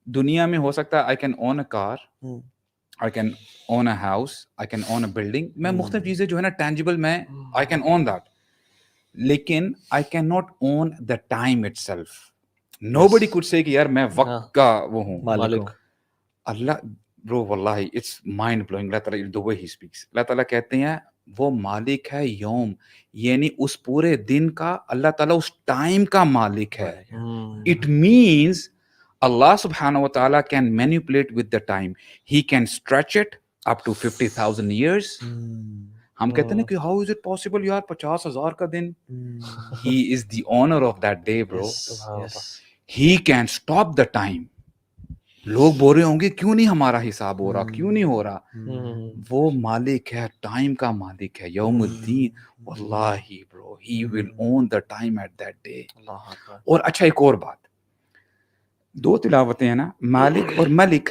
دنیا میں ہو سکتا ہے I can own a car, I can own a house, I can own a building. میں مختلف چیزیں جو ہے نا tangible میں I can own that. لیکن I cannot own the time itself. Nobody could say کہ یار میں وقت کا وہ ہوں مالک. اللہ برو واللہ it's mind blowing. اللہ تعالیٰ the way he speaks. اللہ تعالیٰ کہتے ہیں وہ مالک ہے یوم, یعنی اس پورے دن کا اللہ تعالیٰ اس ٹائم کا مالک ہے. It means Allah subhanahu wa ta'ala can manipulate with the time. He can stretch it up to 50,000 years. ہم کہتے ہیں کہ how is it possible یار 50,000 کا دن. He is the owner of that day bro. He can stop the time. لوگ بول رہے ہوں گے کیوں نہیں ہمارا حساب ہو رہا, کیوں نہیں ہو رہا. وہ مالک ہے, ٹائم کا مالک ہے یوم الدین. واللہ bro he will own the time at that day. اور اچھا ایک اور بات, دو تلاوتیں ہیں نا مالک اور ملک.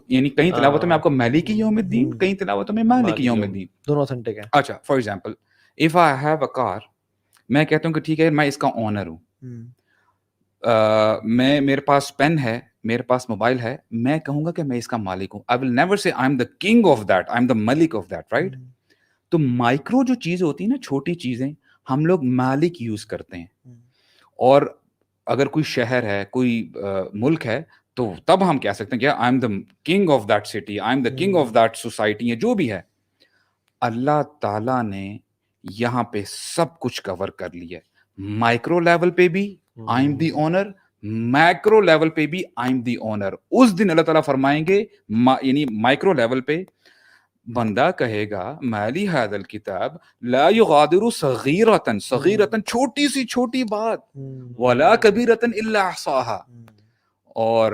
یعنی کئی تلاوتوں میں آپ کو مالک یوم الدین, کئی تلاوتوں میں مالک یوم الدین, دونوں اوتھینٹک ہیں. اچھا for example if I have a car, میں کہتا ہوں کہ ٹھیک ہے میں اس کا اونر ہوں, میں میرے پاس پین ہے, میرے پاس موبائل ہے, میں کہوں گا کہ میں اس کا مالک ہوں. I will never say I am the king of that, I am the malik of that, right? تو مائکرو جو چیز ہوتی ہیں نا, چھوٹی چیزیں, ہم لوگ مالک یوز کرتے ہیں. اور اگر کوئی شہر ہے, کوئی ملک ہے, تو تب ہم کہہ سکتے ہیں کہ I am the king of that city, I am the king of that society, جو بھی ہے. اللہ تعالیٰ نے یہاں پہ سب کچھ کور کر لیا ہے. مائکرو لیول پہ بھی I am the owner, macro level پہ بھی آئی ایم دی اونر. اس دن اللہ تعالیٰ فرمائیں گے, یعنی مائکرو لیول پہ بندہ کہے گا مالی ھذا الکتاب لا یغادر صغیرۃ, صغیرۃ چھوٹی سی چھوٹی بات, ولا کبیرۃ الا احصاها. اور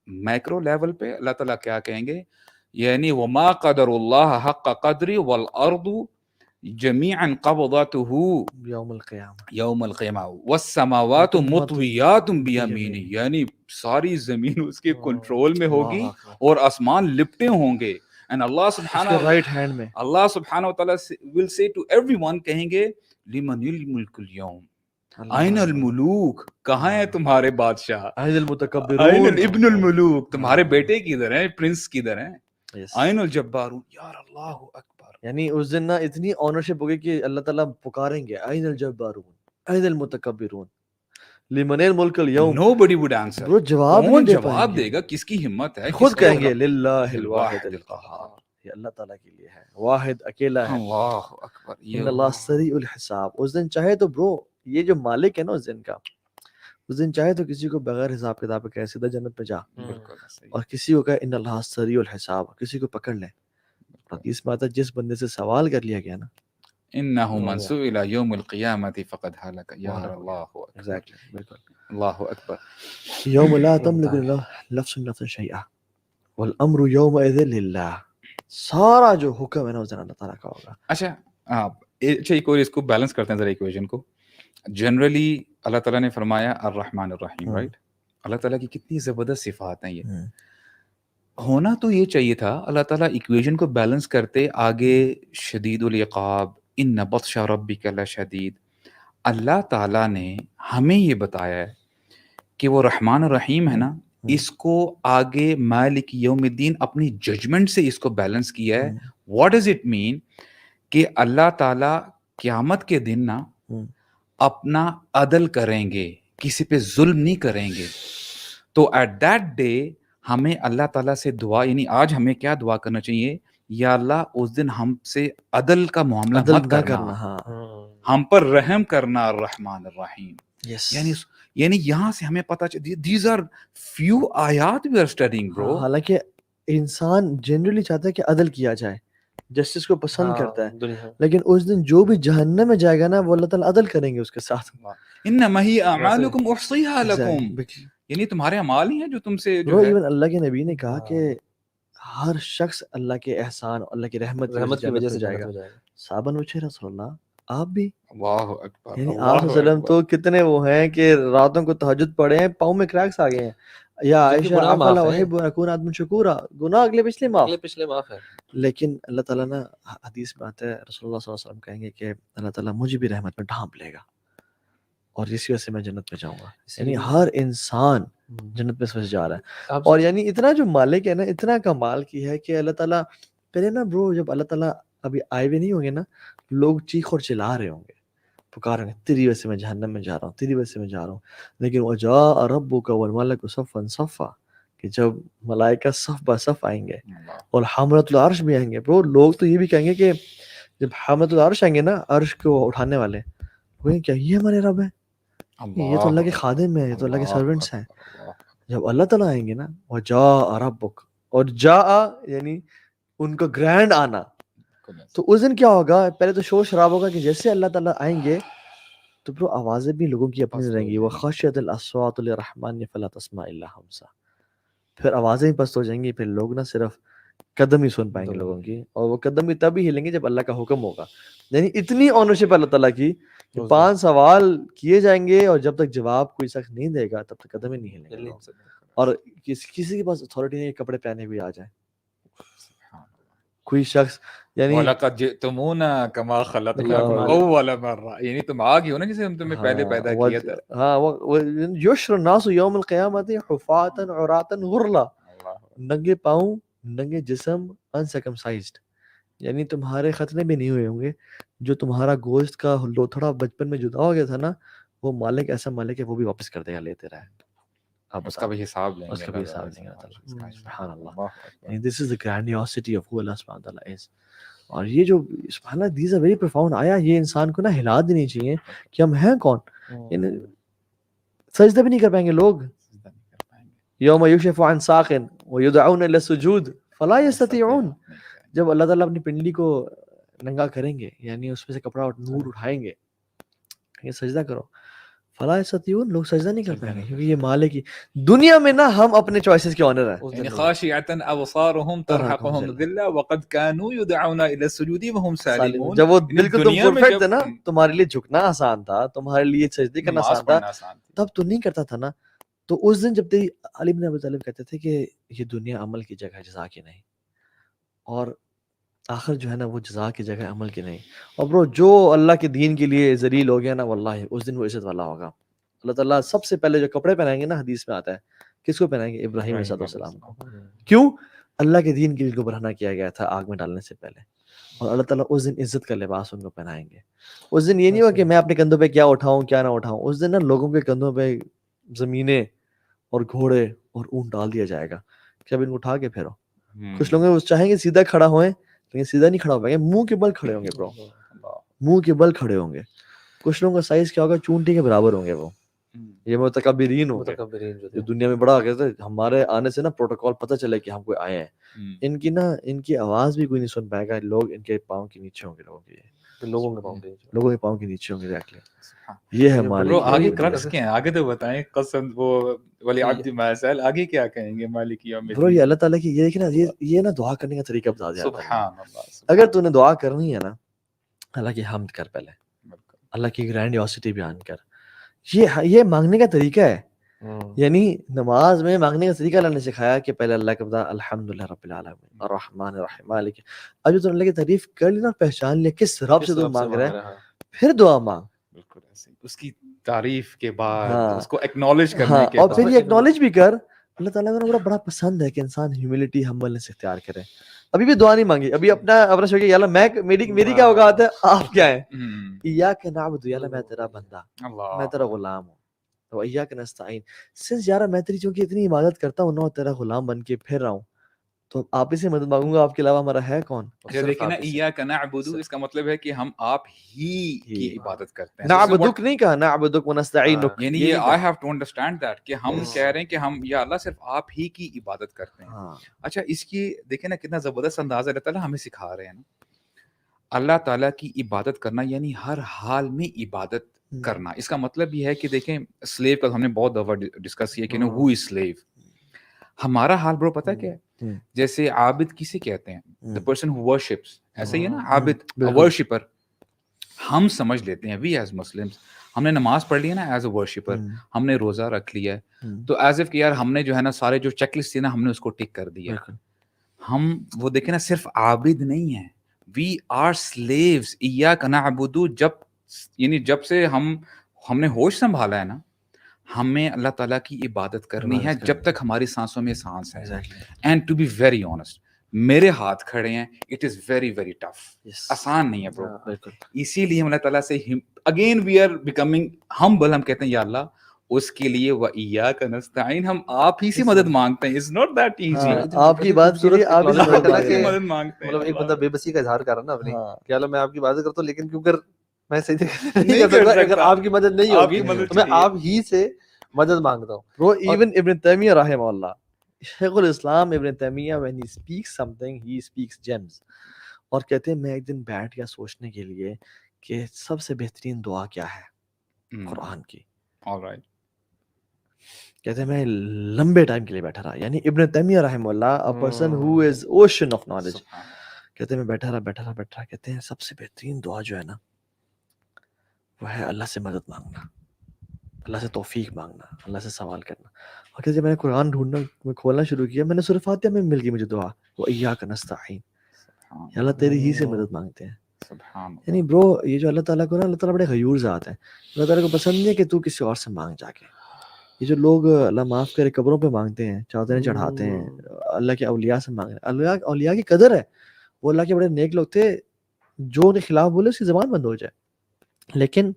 میکرو لیول پہ اللہ تعالیٰ کیا کہیں گے, یعنی وما قدر اللہ حق قدر والارض جميعا قبضته یوم القیامہ والسماوات مطویات بیمینہ, یعنی ساری زمین اس کے کنٹرول میں ہوگی اور آسمان لپٹے ہوں گے. And Allah subhanahu right hand میں, Allah subhanahu wa ta'ala will say to everyone, کہیں گے لمن الملک اليوم, این الملوک, کہاں ہیں تمہارے بادشاہ, این المتکبرون, این ابن الملوک, تمہارے بیٹے کدھر ہیں, پرنس کدھر ہیں, این الجبارون. یار اللہ اکبر. یعنی اس دن نا اتنی آنرشپ ہوگی کہ اللہ تعالیٰ پکاریں گے این الجبارون, این المتکبرون, لمن الملک اليوم. Nobody would answer. Bro, کون جواب دے گا, کس کی ہمت ہے, خود کہیں گے للہ الواحد القہار, یہ اللہ تعالیٰ کے لیے ہے, واحد اکیلا ہے. اللہ اکبر. ان اللہ سریع الحساب. اس دن چاہے تو برو یہ جو مالک ہے نا اس دن کا, اس دن چاہے تو کسی کو بغیر حساب کتاب کے سیدھا جنت پہ جا, اور کسی کو کہے ان اللہ سریع الحساب, کسی کو پکڑ لے. اس بات ہے جس بندے سے سوال کر لیا گیا نا, انه من سئل يوم القيامه فقد هلك. یا اللہ بالکل. اللہ اکبر. یوم لا تملک نفس نفسا شیئا والامر یومئذ للہ. سارا جو حکم ہے نا اس دن اللہ تعالیٰ کا ہوگا. اچھا ایک اور اس کو بیلنس کرتے ہیں ذرا ایکویشن کو. جنرلی اللہ تعالیٰ نے فرمایا الرحمن الرحیم, رائٹ. اللہ تعالیٰ کی کتنی زبردست صفات ہیں. یہ ہونا تو یہ چاہیے تھا اللہ تعالیٰ ایکویشن کو بیلنس کرتے آگے شدید العقاب ان بطش ربک لشدید. اللہ تعالیٰ نے ہمیں یہ بتایا ہے کہ وہ رحمان الرحیم ہے نا, اس کو آگے مالک یوم الدین اپنی ججمنٹ سے اس کو بیلنس کیا ہے. واٹ ڈز اٹ مین کہ اللہ تعالیٰ قیامت کے دن نا اپنا عدل کریں گے, کسی پہ ظلم نہیں کریں گے. تو ایٹ دیٹ ڈے ہمیں اللہ تعالیٰ سے دعا, یعنی آج ہمیں کیا دعا کرنا چاہیے, یا اللہ اس دن ہم سے عدل کا معاملہ مت کرنا, ہم پر رحم کرنا الرحمن الرحیم. یعنی یہاں سے ہمیں پتہ چلتی دیز آر فیو آیات وی آر اسٹڈیئنگ برو. حالانکہ انسان جنرلی چاہتا ہے کہ عدل کیا جائے, جسٹس کو پسند کرتا ہے, لیکن اس دن جو بھی جہنم میں جائے گا نا وہ اللہ تعالیٰ عدل کریں گے اس کے ساتھ. انما ہی اعمالکم احصیھا لکم, یعنی تمہارے اعمال ہی ہیں جو تم سے جو ہے. ایون اللہ کے نبی نے کہا کہ ہر شخص اللہ کے احسان, اللہ کی رحمت کی وجہ سے جائے گا. صحابہ نے پوچھا رسول اللہ آپ بھی اللہ اکبر یعنی آپ اللہ صلی اللہ علیہ وسلم اکبر. تو کتنے وہ ہیں کہ راتوں کو تہجد پڑھے ہیں، پاؤں میں کریکس آ گئے ہیں. یا جن کے عائشہ گناہ معاف افلا ہیں، احب ان اکون عبدا شکورا، گناہ اگلے پچھلے معاف. اگلے پچھلے معاف ہے. لیکن اللہ تعالیٰ نا حدیث میں آتا ہے، رسول اللہ صلی اللہ علیہ وسلم کہیں گے کہ اللہ تعالیٰ مجھے بھی رحمت میں ڈھانپ لے گا اور اسی وجہ سے میں جنت میں جاؤں گا. اسی یعنی لیے ہر انسان ہم، جنت میں سمجھ جا رہا ہے. آپ اور سوچیں، یعنی اتنا جو مالک ہے نا، اتنا کمال کی ہے کہ اللہ تعالیٰ پہلے نا برو جب اللہ تعالیٰ ابھی آئے بھی نہیں ہوں گے نا، لوگ چیخ اور چلا رہے ہوں گے، پکار رہے ہیں تیری وجہ سے میں جہنم میں جا رہا ہوں، تیری وجہ سے میں جا رہا ہوں. لیکن وجاء ربک والملک صفا صفا، کہ جب ملائکہ صف بہ صف آئیں گے اللہ اور حاملۃ العرش بھی آئیں گے. برو لوگ تو یہ بھی کہیں گے کہ جب حاملۃ العرش آئیں گے نا، عرش کو اٹھانے والے، وہ کہیں کیا یہ ہمارے رب ہے؟ یہ تو اللہ کے خادم ہیں، یہ تو اللہ کے سرونٹس ہیں. جب اللہ تعالیٰ آئیں گے نا، وجاء ربک، اور جاء یعنی ان کا گرینڈ آنا، تو اس دن کیا ہوگا؟ پہلے تو شور شراب ہوگا کہ جیسے اللہ تعالیٰ آئیں گے تو برو آوازیں بھی لوگوں کی اپنی رہیں گی. وخشعت الاصوات للرحمن فلا تسمع الا ہمسا، پھر آوازیں ہی پست ہو جائیں گی، پھر لوگ نہ صرف قدم ہی سن پائیں گے لوگوں کی، اور وہ قدم بھی تب ہی ہلیں گے جب اللہ کا حکم ہوگا. یعنی اتنی اونرشپ اللہ تعالیٰ کی کہ 5 سوال کیے جائیں گے اور جب تک جواب کوئی شخص نہیں دے گا تب تک قدم ہی نہیں ہلیں گے لوگ. اور کسی کے پاس اتھارٹی نہیں کپڑے پہنے ہوئے آ جائیں، کوئی شخص یعنی وَلَقَدْ جِئْتُمُونَا كَمَا خَلَقْنَاكُمْ أَوَّلَ مَرَّةٍ، یعنی تم آ گئے ہو نا جسے ہم تمہیں پہلے پیدا کیا تھا. ہاں یشر الناس یوم القیامت حفاۃ عراۃ غرلا، ننگے پاؤں، ننگے جسم، انسرکمسائزڈ. یعنی تمہارے ختنے بھی نہیں ہوئے ہوں گے. جو تمہارا گوشت کا لوتھڑا بچپن میں جدا ہو گیا تھا نا، وہ مالک ایسا مالک ہے وہ بھی واپس کر دے گا، لیتے رہے. اس کا بھی حساب لیں گے، اس کا بھی حساب لیں گے اللہ تعالیٰ. سبحان اللہ. This is the grandiosity of who Allah subhanahu wa ta'ala is. اور یہ جو سبحان اللہ these are very profound. آیا یہ انسان کو نا ہلا دینی چاہیے کہ ہم ہیں کون. یعنی سجدہ بھی نہیں کر پائیں گے لوگ. یوم یکشف عن ساق ویدعون الی السجود فلا یستطیعون. جب اللہ تعالیٰ اپنی پنڈلی کو ننگا کریں گے، یعنی اس میں سے کپڑا اور نور اٹھائیں گے، یہ سجدہ کرو، فلا یستطیعون، لوگ سجدہ نہیں کر پائیں گے کیونکہ یہ مالک کی. دنیا میں نا ہم اپنے چوائسز کے آنر ہیں. یعنی خاشعۃ ابصارهم ترهقهم ذلہ وقد كانوا يدعون الى السجود وهم سالمون. جب وہ بالکل تم پرفیکٹ تھے نا، تمہارے لیے جھکنا آسان تھا، تمہارے لیے سجدے کرنا آسان تھا، تب تو نہیں کرتا تھا نا. تو اس دن جب علی بن ابی طالب کہتے تھے کہ یہ دنیا عمل کی جگہ ہے، جزا کی نہیں، اور آخر جو ہے نا وہ جزا کی جگہ عمل کی نہیں. اور برو جو اللہ کے دین کے لیے ذلیل ہو گیا نا، واللہ اس دن وہ عزت والا ہوگا. اللہ تعالیٰ سب سے پہلے جو کپڑے پہنائیں گے نا، حدیث میں آتا ہے کس کو پہنائیں گے؟ ابراہیم علیہ السلام کو. کیوں؟ اللہ کے دین کے لیے کو برہنہ کیا گیا تھا آگ میں ڈالنے سے پہلے. اور اللہ تعالیٰ اس دن عزت کا لباس ان کو پہنائیں گے. اس دن یہ نہیں ہوا کہ میں اپنے کندھوں پہ کیا اٹھاؤں کیا نہ اٹھاؤں. اس دن نا لوگوں کے کندھوں پہ زمینیں اور گھوڑے اور اونٹ ڈال دیا جائے گا کہ اب ان کو اٹھا کے پھیرو. کچھ لوگ چاہیں گے سیدھا کھڑا ہوئیں، لیکن سیدھا نہیں کھڑا ہو پائیں گے، منہ کے بل کھڑے ہوں گے برو، منہ کے بل کھڑے ہوں گے. کچھ لوگوں کا سائز کیا ہوگا؟ چونٹی کے برابر ہوں گے. وہ یہ متکبرین ہوں گے جو دنیا میں بڑا کہتے ہیں ہمارے آنے سے نا پروٹوکول پتہ چلے کہ ہم کوئی آئے ہیں. ان کی آواز بھی کوئی نہیں سن پائے گا. لوگ ان کے پاؤں کے نیچے ہوں گے، لوگوں کے پاؤں کے نیچے ہوں گے. ایگزیکٹلی یہ ہے مالک. آگے کرکس کیا ہے؟ آگے تو بتائیں. قسم وہ ولی عبد ما سأل، آگے کیا کہیں گے؟ مالک یوم الدین. برو یہ اللہ تعالیٰ کی یہ دیکھیں نا، یہ نا دعا کرنے کا طریقہ بتا دیا. سبحان اللہ. اگر تو نے دعا کرنی ہے نا، اللہ کی حمد کر، پہلے اللہ کی گرینڈیوسٹی بیان کر. یہ مانگنے کا طریقہ ہے. یعنی نماز میں مانگنے کا طریقہ اللہ نے سکھایا کہ پہلے اللہ کا بتا الحمدللہ رب العالمین الرحمن الرحیم مالک. اب جو تو اللہ کی تعریف کر لی نا، پہچان لیا کس رب سے تو مانگ رہا ہے، پھر دعا مانگ. بالکل ایسے اس کی تعریف کے بعد اس کو ایکنالج کرنے کے اور بعد پھر یہ ایکنالج بھی کر. اللہ تعالیٰ کو بڑا پسند ہے کہ انسان ہیوملٹی ہمبلنس اختیار کرے. ابھی بھی دعا نہیں مانگی، ابھی اپنا سوچ کے یا اللہ میری کیا اوقات ہے، آپ کیا ہیں. ایاک نعبد، یا اللہ میں تیرا بندہ، میں تیرا غلام ہوں. تو ایاک نستعین، سنس یارا میں تیری چونکہ اتنی عبادت کرتا ہوں نا، تیرا غلام بن کے پھر رہا ہوں، تو آپ ہی سے مدد مانگوں گا. آپ کے علاوہ ہمارا ہے کون؟ دیکھیں نا، ایاک نعبد اس کا مطلب ہے کہ ہم آپ ہی کی عبادت کرتے ہیں. نعبدک نہیں کہا، نعبدک ونستعینک. یعنی یہ I have to understand that کہ ہم کہہ رہے ہیں کہ ہم یا اللہ صرف آپ ہی کی عبادت کرتے ہیں. اچھا اس کی دیکھیں نا کتنا زبردست انداز اللہ تعالیٰ ہمیں سکھا رہے ہیں نا. اللہ تعالیٰ کی عبادت کرنا یعنی ہر حال میں عبادت کرنا. اس کا مطلب یہ ہے کہ دیکھیں سلیو کا ہم نے بہت دفعہ ڈسکس کیا کہ who is slave. ہمارا حال برو پتہ کیا ہے؟ جیسے عابد کسے کہتے ہیں؟ the person who worships. ایسا ہی ہے نا عابد، worshipper. ہم سمجھ لیتے ہیں وی ایز مسلمس ہم نے نماز پڑھ لی ہے نا ایز اے ورشپر, ہم نے روزہ رکھ لیا ہے, تو ایز اف کہ یار ہم نے جو ہے نا سارے جو چیک لسٹ تھی نا ہم نے اس کو ٹک کر دیا. ہم وہ دیکھیں نا صرف عابد نہیں ہیں, وی آر سلیوز ایاک نعبد. جب سے ہم نے ہوش سنبھالا ہے نا, ہمیں اللہ تعالیٰ کی عبادت کرنی ہے جب تک ہماری سانسوں میں سانس ہے. And to be very honest, میرے ہاتھ کھڑے ہیں, it is very very tough, آسان نہیں ہے برو. اسی لیے ہم اللہ تعالیٰ سے اگین وی آر بیکمنگ ہمبل, ہم کہتے ہیں یا اللہ اس کے لیے وَإِيَّاكَ نَسْتَعِينُ, ہم آپ ہی سے مدد مانگتے ہیں. اٹس ناٹ دیٹ ایزی, آپ کی بات سنیے, آپ ہی سے مدد مانگتے ہیں. مطلب ایک بندہ بے بسی کا اظہار کر رہا نا اپنی کہ اللہ میں آپ کی عبادت کرتا ہوں لیکن کیوں کر میں صحیح نہیں کر سکتا, اگر آپ کی مدد نہیں ہوگی تو میں آپ ہی سے مدد مانگتا ہوں. Bro, even Ibn Taymiyyah رحمہ اللہ, شیخ الاسلام ابن تیمیہ, when he speaks something he speaks gems, اور کہتے ہیں میں ایک دن بیٹھ گیا سوچنے کے لیے کہ سب سے بہترین دعا کیا ہے قرآن کی. alright. کہتے ہیں میں لمبے ٹائم کے لیے بیٹھا رہا, یعنی ابن تیمیہ رحمہ اللہ, a person who is ocean of knowledge, کہتے ہیں میں بیٹھا رہا, کہتے ہیں سب سے بہترین دعا جو ہے نا وہ ہے اللہ سے مدد مانگنا, اللہ سے توفیق مانگنا, اللہ سے سوال کرنا. اور کہتے ہیں میں نے قرآن ڈھونڈنا, میں کھولنا شروع کیا, میں نے سورہ فاتحہ میں مل گئی مجھے دعا, وَإِيَّاكَ نَسْتَعِينُ, یا اللہ تیری ہی سے مدد مانگتے ہیں. یعنی برو یہ جو اللہ تعالیٰ کو نا, اللہ تعالیٰ بڑے غیور ذات ہیں, اللہ تعالیٰ کو پسند نہیں ہے کہ تو کسی اور سے مانگ جا کے. یہ جو لوگ اللہ معاف کرے قبروں پہ مانگتے ہیں, چادریں چڑھاتے ہیں, اللہ کے اولیاء سے مانگ رہے ہیں, اولیاء کی قدر ہے, وہ اللہ کے بڑے نیک لوگ تھے, جو ان کے خلاف بولے اس کی زبان بند ہو جائے. لیکن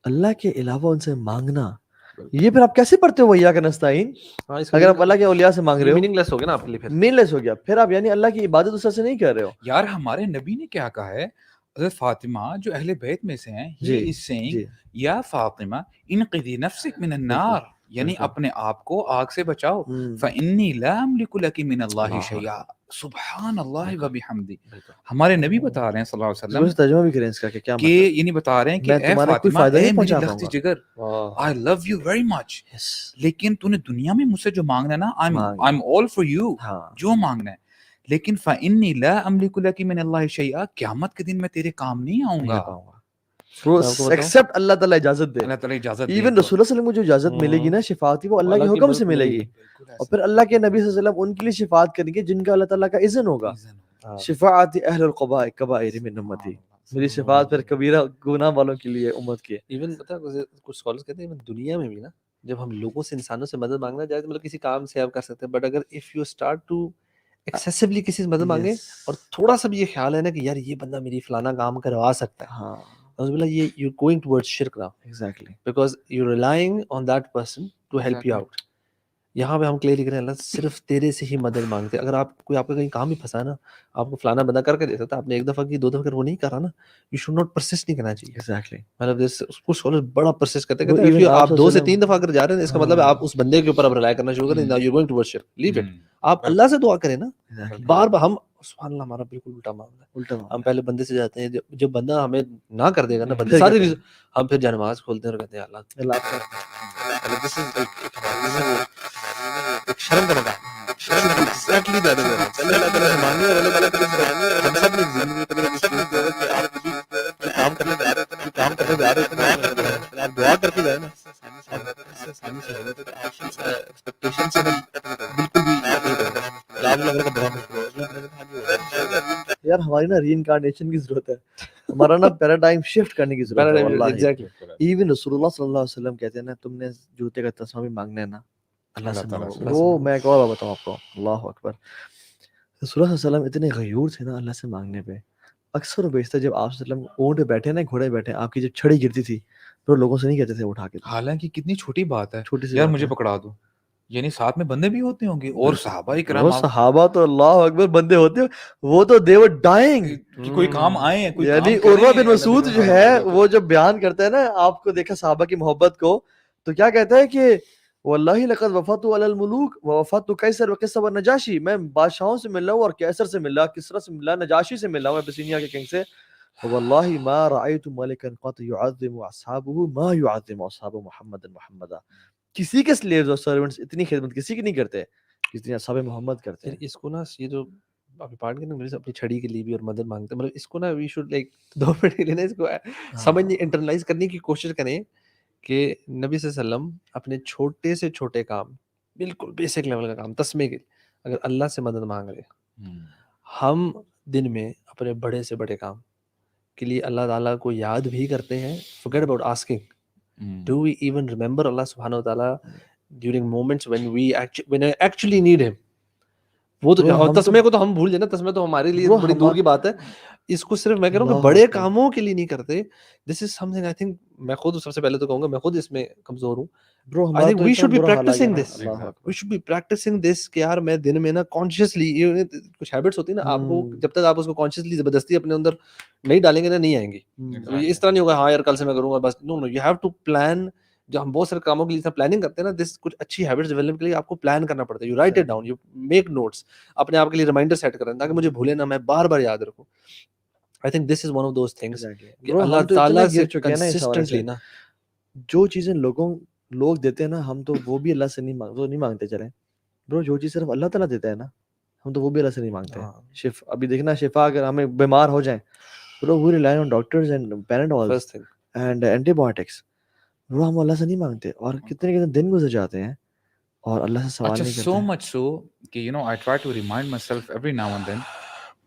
اللہ کے علاوہ ان سے مانگنا, یہ پھر آپ کیسے پڑھتے ہو وَإِيَّاكَ نَسْتَعِينُ, اگر آپ اللہ کے اولیاء سے مانگ رہے ہو میننگ لیس ہو گیا نا آپ کے لیے, مین لیس ہو گیا, پھر آپ یعنی اللہ کی عبادت اس سے نہیں کر رہے ہو. یار ہمارے نبی نے کیا کہا ہے, حضرت فاطمہ جو اہل بیت میں سے ہیں, he is saying یا فاطمہ انقذی نفسک من النار, یعنی اپنے آپ کو آگ سے بچاؤ. فإنی لا املک لک من اللہ شیئا, سبحان اللہ و بحمدہ. ہمارے نبی بتا رہے ہیں صلی اللہ علیہ وسلم, ترجمہ بھی کریں اس کا کہ کیا کہ یعنی بتا رہے ہیں کہ اے فاطمہ, اے میری لختی جگر, I love you very much, لیکن تو نے دنیا میں مجھ سے جو مانگنا ہے نا, I'm all for you, جو مانگنا ہے, لیکن فإنی لا املک لک من اللہ شیئا, قیامت کے دن میں تیرے کام نہیں آؤں گا. ایکسپٹ اللہ تعالیٰ اجازت دے, اللہ تعالیٰ اجازت دے. ایون رسول اللہ صلی اللہ علیہ وسلم کو جو اجازت ملے گی نا شفاعت کی, وہ اللہ کے حکم سے ملے گی, اور پھر اللہ کے نبی صلی اللہ علیہ وسلم ان کے لیے شفاعت کریں گے جن کا اللہ تعالیٰ کا اذن ہوگا. شفاعت اہل القبائر من امتی, میری شفاعت پھر کبیرہ گناہ والوں کے لیے امت کی. ایون پتہ کچھ اسکالرز کہتے ہیں دنیا میں بھی نا, جب ہم لوگوں سے, انسانوں سے مدد مانگنا جائے, مطلب کسی کام سے آپ کر سکتے ہیں, بٹ اگر if you start to actually کسی سے مدد مانگے اور تھوڑا سا بھی یہ خیال ہے نا کہ یار یہ بندہ میری فلانا کام کروا سکتا ہے, ہاں یہ you're going towards shirk now, exactly, because you're relying on that person to help you out. یہاں پہ ہم کلیئر لکھ رہے ہیں اللہ صرف تیرے سے ہی مدد مانگتے. اگر آپ کوئی آپ کا کہیں کام بھی پھنسا ہے نا, آپ کو فلانا بندہ کر کے دے سکتا ہے, آپ نے ایک دفعہ کی, 2 دفعہ کر, وہ نہیں کر رہا نا, یو شوڈ ناٹ پرسسٹ نہیں کرنا چاہیے. exactly, مطلب کچھ اسکالر بڑا پرسسٹ کرتے ہیں, آپ 2 سے 3 دفعہ اگر جا رہے ہیں, اس کا مطلب ہے آپ اس بندے کے اوپر اب ریلائی کرنا شروع کریں, you're going towards shirk, leave it. آپ اللہ سے دعا کریں نا بار بار. ہم سبحان اللہ ہمارا بالکل الٹا معاملہ ہے, ہم پہلے بندے سے جاتے ہیں, جب بندہ ہمیں نہ کر دے گا نا, بندے سارے ہم پھر جنماز کھولتے ہیں اور کہتے ہیں اللہ شرم کا مقام, ایگزیکٹلی دیٹ از اٹ. پہلے اللہ تعالیٰ سے مانگے اور اللہ تعالیٰ کے لیے ہم سب نے زندگی کام کرنے جا رہے تھے, کام کرنے جا رہے تھے, آپ دعا کرتے جائے نا, ایکسپیکٹیشن سے بالکل بھی یار ہماری نا ری انکارنیشن کی ضرورت ہے, ہمارا نا پیراڈائم شفٹ کرنے کی ضرورت ہے واللہ. ایون رسول اللہ صلی اللہ علیہ وسلم کہتے ہیں نا, تم نے جوتے کا تسمہ بھی مانگنا ہے نا اللہ سے مانگو. وہ میں ایک اور بتاؤں آپ کو, اللہ اکبر, رسول اللہ صلی اللہ علیہ وسلم اتنے غیور تھے نا اللہ سے مانگنے پہ. اکثر و بیشتر جب آپ صلی اللہ علیہ وسلم اونٹ پہ بیٹھے نا, گھوڑے بیٹھے, آپ کی جب چھڑی گرتی تھی تو لوگوں سے نہیں کہتے تھے اٹھا کے, حالانکہ کتنی چھوٹی بات ہے, چھوٹی سی یار مجھے پکڑا دو, یعنی ساتھ میں بندے بھی ہوتے ہوں گے, اور صحابہ کرام, صحابہ تو اللہ اکبر بندے ہوتے ہیں, وہ تو they were dying کہ کوئی کام آئے ہیں, یعنی عروہ بن مسعود جو ہے وہ جب بیان کرتا ہے نا, آپ کو دیکھا صحابہ کی محبت کو, تو کیا کہتا ہے کہ واللہ لقد وفدت علی الملوک ووفدت قیصر وقصر ونجاشی, میں بادشاہوں سے مل رہا ہوں اور قیصر سے مل رہا, کسرا سے مل رہا, نجاشی سے مل رہا ہوں, ابسینیا کے کنگ سے. واللہ ما رأیت ملکا قط يعظم اصحابه ما يعظم اصحاب محمد محمدا, کسی کے سلیوز اور سرونٹس اتنی خدمت کسی کی نہیں کرتے جتنی اصحاب محمد کرتے ہیں. اس کو نا یہ جو ابھی پارٹ کے نا اپنی چھڑی کے لیے بھی اور مدد مانگتے ہیں. مطلب اس کو نا وی شوڈ لائک 2 منٹ کے لیے نا اس کو سمجھنے انٹرنلائز کرنے کی کوشش کریں کہ نبی صلی اللہ علیہ وسلم اپنے چھوٹے سے چھوٹے کام, بالکل بیسک لیول کا کام, تسمے کے, اگر اللہ سے مدد مانگ رہے, ہم دن میں اپنے بڑے سے بڑے کام کے لیے اللہ تعالیٰ کو یاد بھی کرتے ہیں. forget about asking, do we even remember Allah subhanahu wa ta'ala during moments when I actually need him. وہ تو تسمے کو تو ہم بھول جائیں نا, تسمے تو ہمارے لیے بڑی دور کی بات ہے. اس کو صرف میں کہہ رہا ہوں کہ بڑے کاموں کے لیے نہیں کرتے. دس از سم تھنگ آئی تھنک, میں خود سب سے پہلے تو کہوں گا میں خود اس میں کمزور ہوں. I think we should be practicing this. We should be practicing this کہ یار میں دن میں نا کانشیسلی, کچھ ہیبٹس ہوتی ہیں نا آپ کو, جب تک آپ اس کو کانشیسلی زبردستی اپنے اندر نہیں ڈالیں گے نا نہیں آئیں گی. اس طرح نہیں ہوگا ہاں یار کل سے میں کروں گا بس. نو یو ہیو ٹو پلان. جو ہم بہت سارے کاموں کے لیے پلاننگ کرتے ہیں نا, دس کچھ اچھی ہیبٹس ڈیولپ کے لیے آپ کو پلان کرنا پڑتا ہے. You write it down, you make notes, اپنے آپ کے لیے ریمائنڈر سیٹ کریں تاکہ مجھے بھولے نہ, میں بار بار یاد رکھوں. I think this is one of those things کہ اللہ تعالیٰ سے کنسسٹنٹلی نا جو چیزیں لوگ دیتے ہیں نا, ہم تو وہ بھی اللہ سے نہیں مانگتے چلیں برو. جو چیز صرف اللہ تعالیٰ دیتا ہے نا, ہم تو وہ بھی اللہ سے نہیں مانگتے. ابھی دیکھنا شفا, اگر ہمیں بیمار ہو جائیں برو, we rely on doctors and Panadols and antibiotics. برو ہم اللہ سے نہیں مانگتے, اور کتنے دن گزر جاتے ہیں اور اللہ سے سوال نہیں کرتے. so much so کہ I try to remind myself every now and then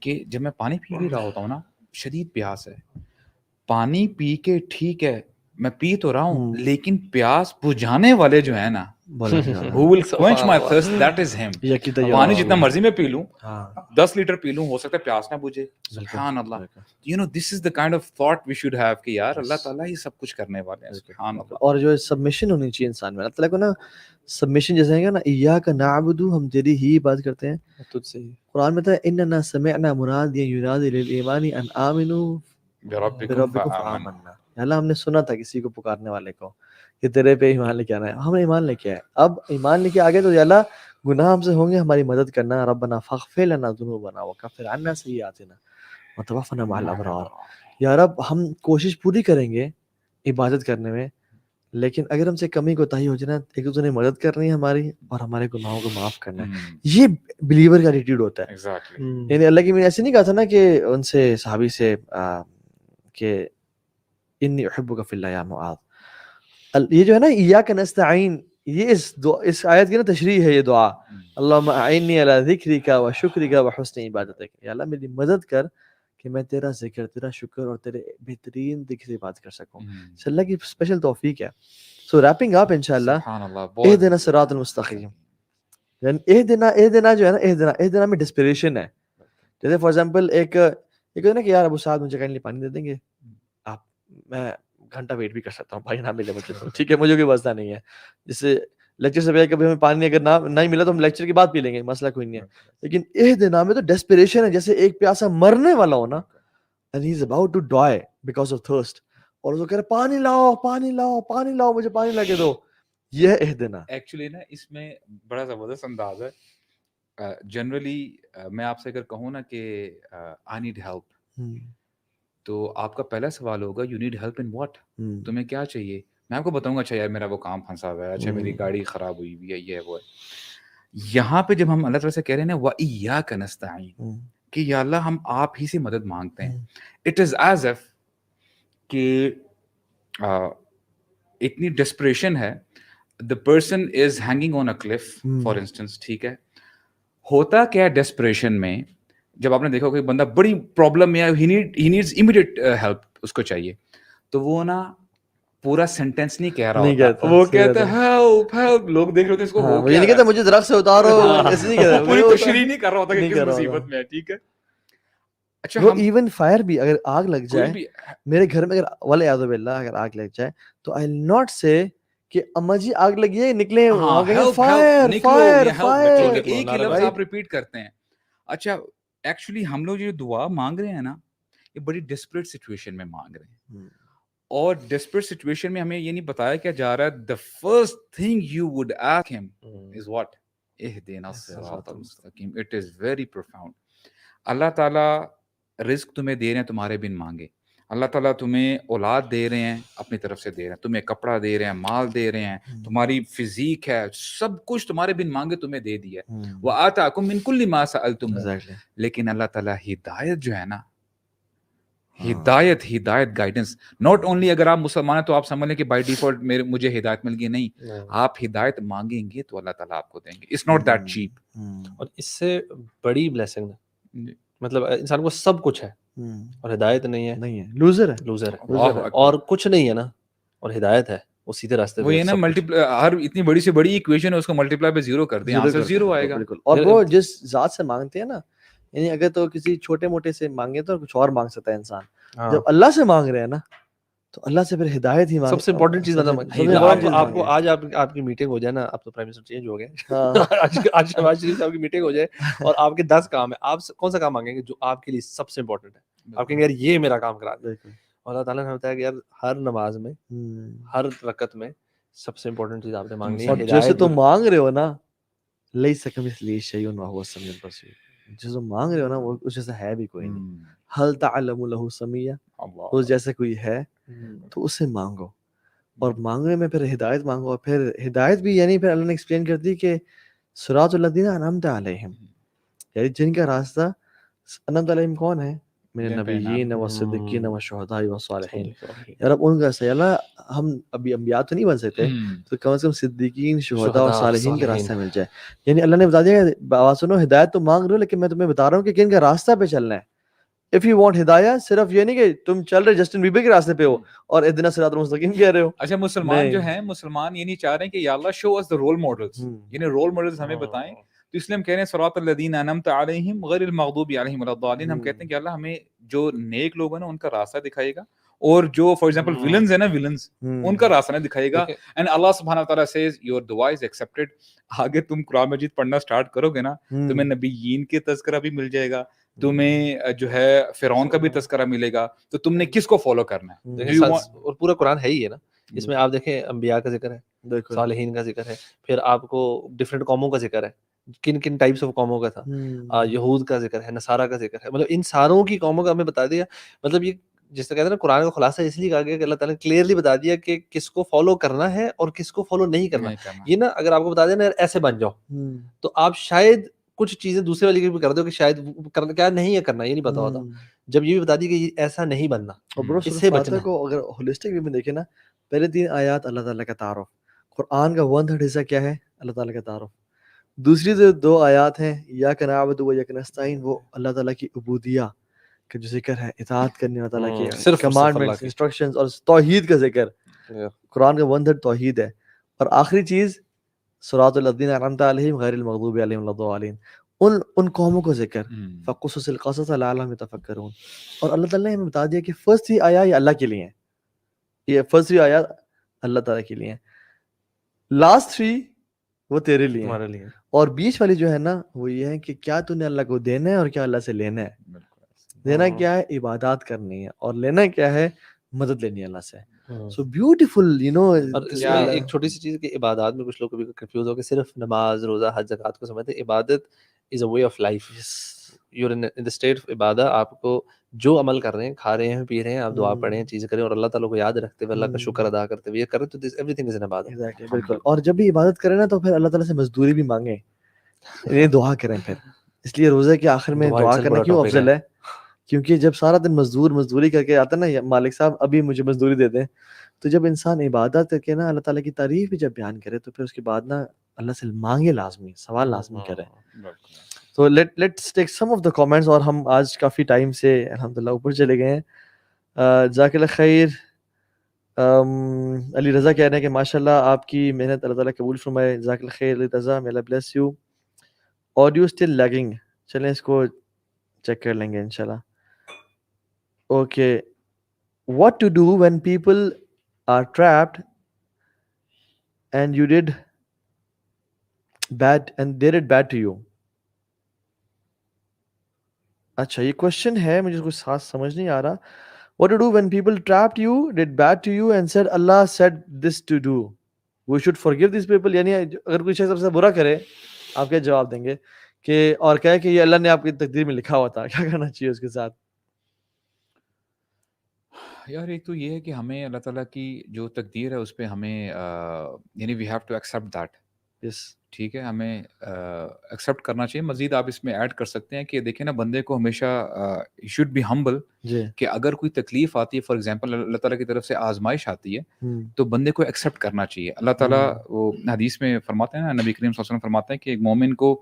کہ جب میں پانی پی بھی رہا ہوتا ہوں نا, شدید پیاس ہے, پانی پی کے ٹھیک ہے میں پی تو رہا ہوں, لیکن پیاس بجھانے والے جو ہے نا, who will quench my thirst, that is him. پانی جتنا مرضی میں پی لوں, 10 لیٹر پی لوں, ہو سکتا ہے پیاس نہ بجھے. سبحان اللہ. This is the kind of thought we should have کہ یار اللہ تعالیٰ ہی سب کچھ کرنے والے ہیں. سبحان اللہ. اور جو سبمیشن ہونی چاہیے انسان میں, اللہ تعالیٰ کو نا سبمیشن جیسے ہے نا, ایاک نعبد, ہم تیری ہی عبادت کرتے ہیں, تجھ سے. قرآن میں تھا اننا سمعنا منادیا ینادی للایمان ان آمنوا بربکم فآمنا. اللہ ہم نے سنا تھا کسی کو پکارنے والے کو کہ تیرے پہ ایمان لے کے آنا ہے, ہم نے ایمان لے کے آئے. اب ایمان لے کے آگے تو یا اللہ گناہ ہم سے ہوں گے, ہماری مدد کرنا. ربنا فاغفر لنا ذنوبنا وکفر عنا سیئاتنا وتوفنا مع الابرار. یا رب ہم کوشش پوری کریں گے عبادت کرنے میں, لیکن اگر ہم سے کمی کوتاہی ہو جائے نا, ایک دوسرے نے مدد کرنی ہے ہماری اور ہمارے گناہوں کو معاف کرنا ہے. یہ بلیور کا ایٹیٹیوڈ ہوتا ہے. یعنی اللہ کی میں ایسے نہیں کہا تھا نا کہ ان سے صحابی سے کہ انی احبک فی اللہ یا معاذ. یہ جو ہے نا ایاک نستعین, یہ اس آیت کی نا تشریح ہے یہ دعا. اللہم اعنی علی ذکرک و شکرک و حسن عبادتک. یا اللہ میری مدد کر کہ میں تیرا ذکر, تیرا شکر اور تیرے بہترین ذکر سے بات کر سکوں. اللہ کی اسپیشل توفیق ہے. سو ریپنگ اپ انشاءاللہ, اہدنا الصراط المستقیم. اہدنا جو ہے نا, اہدنا میں ڈسپریشن ہے. جیسے فار ایگزامپل ایک ہے نا کہ یار ابو سعد مجھے کہیں پانی دے دیں گے آپ, میں گھنٹہ ویٹ بھی کر سکتا ہوں, پانی نہ ملے مجھے تو ٹھیک ہے, مجھے کوئی مسئلہ نہیں ہے. جیسے لیکچر سے پہلے کبھی ہمیں پانی اگر نہیں ملا تو ہم لیکچر کے بعد پی لیں گے, مسئلہ کوئی نہیں ہے. لیکن اہدنا میں تو ڈیسپریشن ہے, جیسے ایک پیاسا مرنے والا ہو نا, and he is about to die because of thirst, اور وہ کہہ رہے پانی لاؤ پانی لاؤ پانی لاؤ, مجھے پانی لا کے دو. یہ اہدنا ایکچولی نا اس میں بڑا زبردست انداز ہے. جنرلی میں آپ سے اگر کہوں نا کہ I need help, تو آپ کا پہلا سوال ہوگا you need help in what, تمہیں کیا چاہیے. میں آپ کو بتاؤں گا اچھا یار میرا وہ کام پھنسا ہوا ہے, اچھا میری گاڑی خراب ہوئی ہوئی ہے, یہ وہ ہے. یہاں پہ جب ہم اللہ تعالیٰ سے کہہ رہے ہیں نا وَإِيَّاكَ نَسْتَعِينُ, کہ یا اللہ ہم آپ ہی سے مدد مانگتے ہیں, اٹ از ایز ایف کہ اتنی ڈسپریشن ہے. The person is hanging on a cliff for instance, ٹھیک ہے. ہوتا کیا ہے ڈسپریشن میں, جب آپ نے دیکھا کہ بندہ بڑی پرابلم میں ہے, ہی نیڈز امیڈیٹ ہیلپ, اس کو چاہیے, تو وہ نا پورا سینٹینس نہیں کہہ رہا ہوتا, وہ کہتا ہے ہیلپ ہیلپ. لوگ دیکھ رہے ہوتے ہیں اس کو, وہ یہ نہیں کہتا مجھے درخت سے اتارو, ایسے نہیں کہتا, پوری تشریح نہیں کر رہا ہوتا کہ کس مصیبت میں ہے, ٹھیک ہے. اچھا وہ ایون فائر بھی اگر آگ لگ جائے میرے گھر میں, اگر والعیاذ باللہ اگر آگ لگ جائے, تو آئی ول ناٹ سے کہ اما جی آگ لگی ہے نکلیں, فائر فائر فائر, ایک ہی لفظ آپ ریپیٹ کرتے ہیں. اچھا ایکچولی ہم لوگ جو دعا مانگ رہے ہیں نا, یہ بڑی ڈسپریٹ سچویشن میں مانگ رہے ہیں, اور ڈسپریٹ سچویشن میں ہمیں یہ نہیں بتایا کیا جا رہا ہے. the first thing you would ask him is what, اہدنا الصراط المستقیم. it is very profound. اللہ تعالیٰ رزق تمہیں دے رہے ہیں تمہارے بن مانگے. اللہ تعالیٰ تمہیں اولاد دے رہے ہیں، اپنی طرف سے دے رہے ہیں، تمہیں کپڑا دے رہے ہیں، مال دے رہے ہیں، تمہاری فزیک ہے، سب کچھ تمہارے بن مانگے تمہیں دے دیا ہے. وَآتَاكُم مِّن كُلِّ مَا سَأَلْتُمُوهُ. لیکن اللہ تعالیٰ ہدایت جو ہے نا، ہدایت گائیڈنس، ناٹ اونلی اگر آپ مسلمان ہیں تو آپ سمجھ لیں کہ بائی ڈیفالٹ مجھے ہدایت مل گئی، نہیں، آپ ہدایت مانگیں گے تو اللہ تعالیٰ آپ کو دیں گے. It's not that cheap. اور اس سے بڑی بلیسنگ ہے، مطلب انسان کو سب کچھ ہے اور ہدایت نہیں ہے، لوزر ہے، اور کچھ نہیں ہے نا اور ہدایت ہے، وہ سیدھے راستے پہ. وہ یہ نا ہر اتنی بڑی سے بڑی ایکویشن ہے، اس کو ملٹیپلائی پہ زیرو کر دیں، آنسر زیرو آئے گا. بالکل. اور وہ جس ذات سے مانگتے ہیں نا، یعنی اگر تو کسی چھوٹے موٹے سے مانگے تو کچھ اور مانگ سکتا ہے انسان، جب اللہ سے مانگ رہے ہیں نا تو اللہ سے پھر ہدایت ہی مانگ. سب سے امپورٹنٹ چیز آپ کو آج آپ کی میٹنگ ہو جائے نا، اب تو پرائم منسٹر چینج ہو گئے، آج شہباز شریف صاحب کی میٹنگ ہو جائے اور آپ کے 10 کام ہے، آپ کون سا کام مانگیں گے جو آپ کے لیے سب سے امپورٹنٹ ہے؟ آپ کہیں گے یار یہ میرا کام کرا دیں. اور اللہ تعالیٰ نے بتایا کہ یار ہر نماز میں، ہر رکعت میں سب سے امپورٹنٹ چیز آپ نے مانگنی ہے. اور جیسے تم مانگ رہے ہو نا، لیس کمثلہ شیء وهو السمیع البصیر، جو مانگ رہے ہو نا وہ اس جیسا ہے بھی کوئی نہیں. هل تعلم له سمیہ، اس جیسے کوئی ہے تو اس سے مانگو. اور مانگنے میں پھر ہدایت مانگو. اور پھر ہدایت بھی یعنی پھر اللہ نے ایکسپلین کر دی کہ صراط الذین انعمت علیہم، یعنی جن کا راستہ انعمت علیہم کون ہے؟ من النبیین والصدیقین والشہداء والصالحین. یار اب ان کا سیالہ ہم ابھی انبیاء تو نہیں بن سکتے تو کم از کم صدیقین، شہداء اور صالحین کا راستہ مل جائے. یعنی اللہ نے بتا دیا کہ بات سنو، ہدایت تو مانگ رہے ہو لیکن میں تمہیں بتا رہا ہوں کہ کن کا راستہ پہ چلنا ہے. اف یو وانٹ ہدایت، صرف یہ نہیں کہ تم چل رہے جسٹن بیبر کے راستے پہ ہو اور اہدنا صراط المستقیم کہہ رہے ہو. اچھا مسلمان جو ہیں، مسلمان یہ نہیں چاہ رہے ہیں کہ یا اللہ شو اس دی رول ماڈلز، یعنی رول ماڈلز ہمیں بتائیں. تو اس لیے ہم کہہ رہے ہیں صراط الذین انعمت علیہم غیر المغضوب علیہم ولا الضالین. ہم کہتے ہیں کہ اللہ ہمیں جو نیک لوگ ہیں نا ان کا راستہ دکھائے گا، اور جو فار ایگزامپل ویلنز ہیں نا، ویلنز ان کا راستہ نہیں دکھائے گا. اینڈ اللہ سبحانہ وتعالیٰ سیز یور دعا از ایکسیپٹڈ. آگے تم قرآن مجید پڑھنا سٹارٹ کرو گے نا، تمہیں نبیین کے تذکرہ بھی مل جائے گا، تمہیں جو ہے فرعون کا بھی تذکرہ ملے گا. تو تم نے کس کو فالو کرنا ہے؟ اور پورا قرآن ہے ہی ہے نا، اس میں آپ دیکھیں انبیاء کا ذکر ہے، صالحین کا ذکر ہے، پھر آپ کو ڈفرینٹ قوموں کا ذکر ہے، کن کن ٹائپس آف قوموں کا تھا، یہود کا ذکر ہے، نصارہ کا ذکر ہے. مطلب ان ساروں کی قوموں کا ہمیں بتا دیا. مطلب یہ جس طرح کہتے ہیں نا قرآن کا خلاصہ اس لیے کہا گیا کہ اللہ تعالیٰ نے کلیئرلی بتا دیا کہ کس کو فالو کرنا ہے اور کس کو فالو نہیں کرنا. یہ نا اگر آپ کو بتا دیا نا ایسے بن جاؤ تو آپ شاید کچھ چیزیں دوسرے والی کی بھی کر دو کہ شاید کرنا کیا نہیں ہے کرنا، یہ نہیں پتا ہوتا. جب یہ بھی بتا دی کہ یہ ایسا نہیں بننا، اس سے بچنا کو اگر ہولسٹک وے میں دیکھیں نا، پہلے 3 آیات اللہ تعالیٰ کا تعارف، قرآن کا 1/3 حصہ کیا ہے؟ اللہ تعالیٰ کا تعارف. دوسری جو 2 آیات ہیں ایاک نعبد و ایاک نستعین، وہ اللہ تعالیٰ کی عبودیہ کا جو ذکر ہے، اطاعت کرنے اللہ تعالیٰ کے صرف کمانڈمنٹس، انسٹرکشنز، اور توحید کا ذکر. قرآن کا 1/3 توحید ہے. اور آخری چیز صراط الذین انعمت علیہم غیر المغضوب علیہم ولا الضالین، ان قوموں کا ذکر. فقصص القصص لعلہم یتفکرون. اور اللہ تعالیٰ نے ہمیں بتا دیا کہ فرسٹ 3 آیات یہ اللہ کے لیے ہیں، یہ فرسٹ 3 آیات اللہ تعالیٰ کے لیے ہیں، لاسٹ 3 وہ تیرے لیے ہیں. اور بیچ والی جو ہے نا وہ یہ ہے کہ کیا تو نے اللہ کو دینا ہے اور کیا اللہ سے لینا ہے. دینا کیا ہے؟ عبادات کرنی ہے، اور لینا کیا ہے؟ مدد لینی ہے اللہ سے. So beautiful, you know. ایک چھوٹی سی چیز کہ عبادات میں کچھ لوگ کبھی کنفیوز ہو کے صرف نماز، روزہ، حج، زکوٰۃ کو سمجھتے ہیں. عبادت is a way of life. You are in the state of عبادت. آپ کو جو عمل کر رہے ہیں، کھا رہے ہیں، پی رہے ہیں، آپ دعا پڑھیں، چیزیں کریں اور اللہ تعالیٰ کو یاد رکھتے ہوئے، اللہ کا شکر ادا کرتے ہوئے یہ کریں تو ایوری تھنگ از این عبادت. بالکل. اور جب بھی عبادت کریں نا تو پھر اللہ تعالیٰ سے مزدوری بھی مانگیں، یہ دعا کریں پھر. اس لیے روزے کے آخر میں دعا کرنا کیوں افضل ہے؟ کیونکہ جب سارا دن مزدوری کر کے آتا ہے نا، مالک صاحب ابھی مجھے مزدوری دے دیں، تو جب انسان عبادت کر کے نا اللہ تعالیٰ کی تعریف بھی جب بیان کرے تو پھر اس کے بعد نا اللہ سے مانگے، لازمی سوال لازمی کرے. تو let's take some of the comments. اور ہم آج کافی ٹائم سے الحمدللہ اوپر چلے گئے ہیں. جزاک اللہ خیر. علی رضا کہہ رہے ہیں کہ ماشاءاللہ آپ کی محنت اللہ تعالیٰ قبول فرمائے. جزاک اللہ خیر Ali Raza, may Allah bless you. Audio still lagging, چلیں اس کو چیک کر لیں گے انشاءاللہ. Okay. What to do when people are trapped and you did bad and they did bad to you. اچھا یہ کوشچن ہے، مجھے کچھ خاص سمجھ نہیں آ رہا. What to do when people trapped you, did bad to you and said Allah said this to do. We should forgive these people. یعنی اگر کوئی شخص آپ سے برا کرے، آپ کیا جواب دیں گے؟ کہ اور کہے کہ یہ اللہ نے آپ کی تقدیر میں لکھا ہوا تھا، کیا کرنا چاہیے اس کے ساتھ؟ یار ایک تو یہ ہے کہ ہمیں اللہ تعالیٰ کی جو تقدیر ہے اس پہ ہمیں یعنی we have to accept that. Yes ٹھیک ہے, ہمیں ایکسیپٹ کرنا چاہیے. مزید آپ اس میں ایڈ کر سکتے ہیں کہ دیکھیں نا, بندے کو ہمیشہ شوڈ بی ہمبل, جی کہ اگر کوئی تکلیف آتی ہے, فار ایگزامپل اللہ تعالیٰ کی طرف سے آزمائش آتی ہے, تو بندے کو ایکسیپٹ کرنا چاہیے. اللہ تعالیٰ وہ حدیث میں فرماتے ہیں نا, نبی کریم صلی اللہ علیہ وسلم فرماتے ہیں کہ ایک مومن کو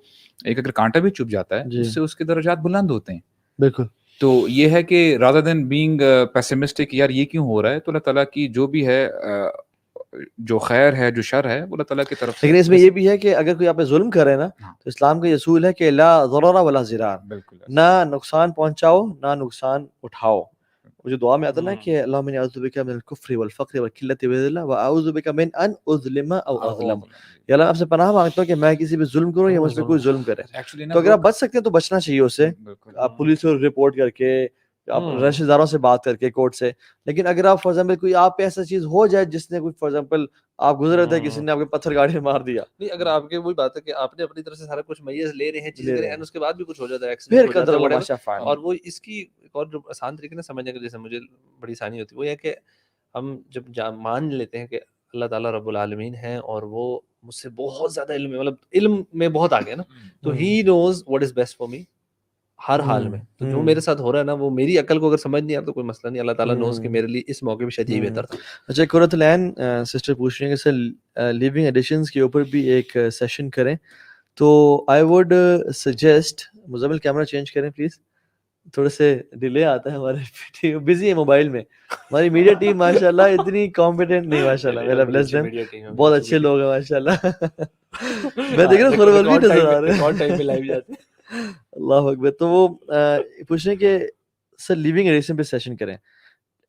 ایک اگر کانٹا بھی چبھ جاتا ہے, اس سے اس کے درجات بلند ہوتے ہیں. بالکل. تو یہ ہے کہ رادر دین بینگ پیسمسٹک یار یہ کیوں ہو رہا ہے, تو اللہ تعالیٰ کی جو بھی ہے, جو خیر ہے جو شر ہے, وہ اللہ تعالیٰ کی طرف سے. لیکن اس میں یہ بھی ہے کہ اگر کوئی آپ پہ ظلم کرے نا, تو اسلام کا یہ اصول ہے کہ لا ضرر ولا ضرار, بالکل نہ نقصان پہنچاؤ نہ نقصان اٹھاؤ. وہ جو دعا میں آتا ہے نا کہ اللہم انی اعوذ بک من الکفر والفقر والقلۃ والذلہ واعوذ بک من ان اظلم او اظلم, یا اللہ آپ سے پناہ مانگتا ہوں کہ میں کسی پہ ظلم کروں یا مجھ پہ کوئی ظلم کرے. تو اگر آپ بچ سکتے ہیں تو بچنا چاہیے اس سے, آپ پولیس کو رپورٹ کر کے, آپ رشتہ داروں سے بات کر کے, کورٹ سے. لیکن اگر آپ فار ایگزامپل کوئی آپ پہ ایسا چیز ہو جائے جس نے کوئی فار ایگزامپل آپ گزر رہے تھے, کسی نے آپ کے پتھر گاڑی میں مار دیا, نہیں اگر آپ کے وہی بات ہے کہ آپ نے اپنی طرف سے سارا کچھ میز لے رہے ہیں, چیزیں کریں, اس کے بعد بھی کچھ ہو جاتا ہے, پھر قدر اللہ ماشاء فعل. اور وہ اس کی ایک اور جو آسان طریقے سے سمجھنے کا جیسے مجھے بڑی آسانی ہوتی ہے وہ یہ کہ ہم جب مان لیتے ہیں کہ اللہ تعالیٰ رب العالمین ہیں اور وہ مجھ سے بہت زیادہ علم ہے, مطلب علم میں بہت آگے نا, تو he knows what is best for me ہر حال میں. تو جو میرے ساتھ ہو رہا ہے نا وہ میری عقل کو اگر سمجھ نہیں آ تو کوئی مسئلہ نہیں, اللہ تعالیٰ نوز کہ میرے لیے اس موقع پہ شاید یہی بہتر تھا. اچھا, قرۃ العین سسٹر پوچھ رہی ہیں کہ سر لیونگ ایڈیشنز کے اوپر بھی ایک سیشن کریں. تو I would suggest, Muzammil camera change کریں پلیز, تھوڑے سے ڈیلے آتا ہے ہمارے, بزی ہے موبائل میں. ہماری میڈیا ٹیم ماشاء اللہ اتنی کمپیٹنٹ نہیں, ماشاء اللہ میرا بلیس دیم, بہت اچھے لوگ ہیں ماشاء اللہ. میں دیکھ رہا ہوں خورور بھی نظر آ رہے ہیں. اللہ اکبر. تو وہ پوچھ رہے ہیں کہ سر لیونگ ایڈیشن پہ سیشن کریں.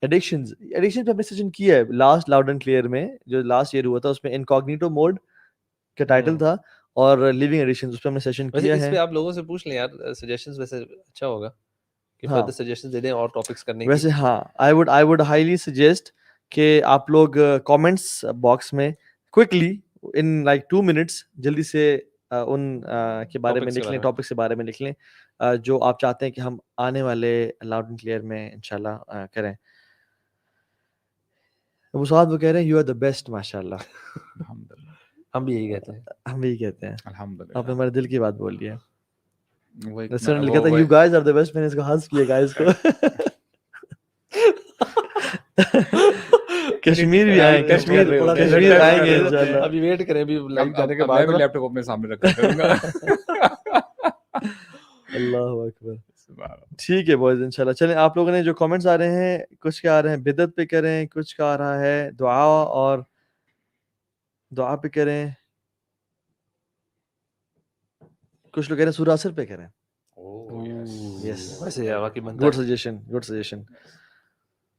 ایڈکشن پہ ہم نے سیشن کیا ہے لاسٹ لاؤڈ اینڈ کلیئر میں, جو لاسٹ ایئر ہوا تھا, اس میں انکاگنیٹو موڈ کا ٹائٹل تھا, اور لیونگ ایڈیشن اس پہ ہم نے سیشن کیا ہے. اس پہ آپ لوگوں سے پوچھ لیں یار, سجیشنز ویسے اچھا ہوگا کہ فردر سجیشنز دے دیں اور ٹاپکس کرنے کی. ویسے ہاں, آئی ووڈ ہائیلی سجیسٹ کہ آپ لوگ کامنٹس باکس میں کوئکلی ان لائک 2 منٹس جلدی سے ان کے بارے میں لکھ لیں, ٹاپکس کے بارے میں لکھ لیں جو آپ چاہتے ہیں کہ ہم آنے والے لاؤڈ اینڈ کلیئر میں انشاءاللہ کریں. وہ ساتھ وہ کہہ رہے ہیں یو آر دا بیسٹ ماشاء اللہ. ہم بھی یہی کہتے ہیں, ہم بھی یہی کہتے ہیں. الحمدللہ, آپ نے ہمارے دل کی بات بول دی ہے. وہ لکھا تھا you guys are the best, میں نے اس کو ہنس کیا گائز کو. کشمیر بھی آئے, کشمیر آئیں گے انشاءاللہ. ابھی ویٹ کریں, ابھی لائیو جانے کے بعد میں بھی لیپ ٹاپ اپنے سامنے رکھا کروں گا. اللہ اکبر. ٹھیک ہے بوائز انشاءاللہ. چلیں آپ لوگوں نے جو کامنٹس آ رہے ہیں, کچھ کا آ رہے ہیں بدعت پہ کریں, کچھ کا آ رہا ہے دعا پہ کریں, کچھ لوگ کہہ رہے ہیں سورہ اثر پہ کریں. ویسے واقعی گڈ سجیشن.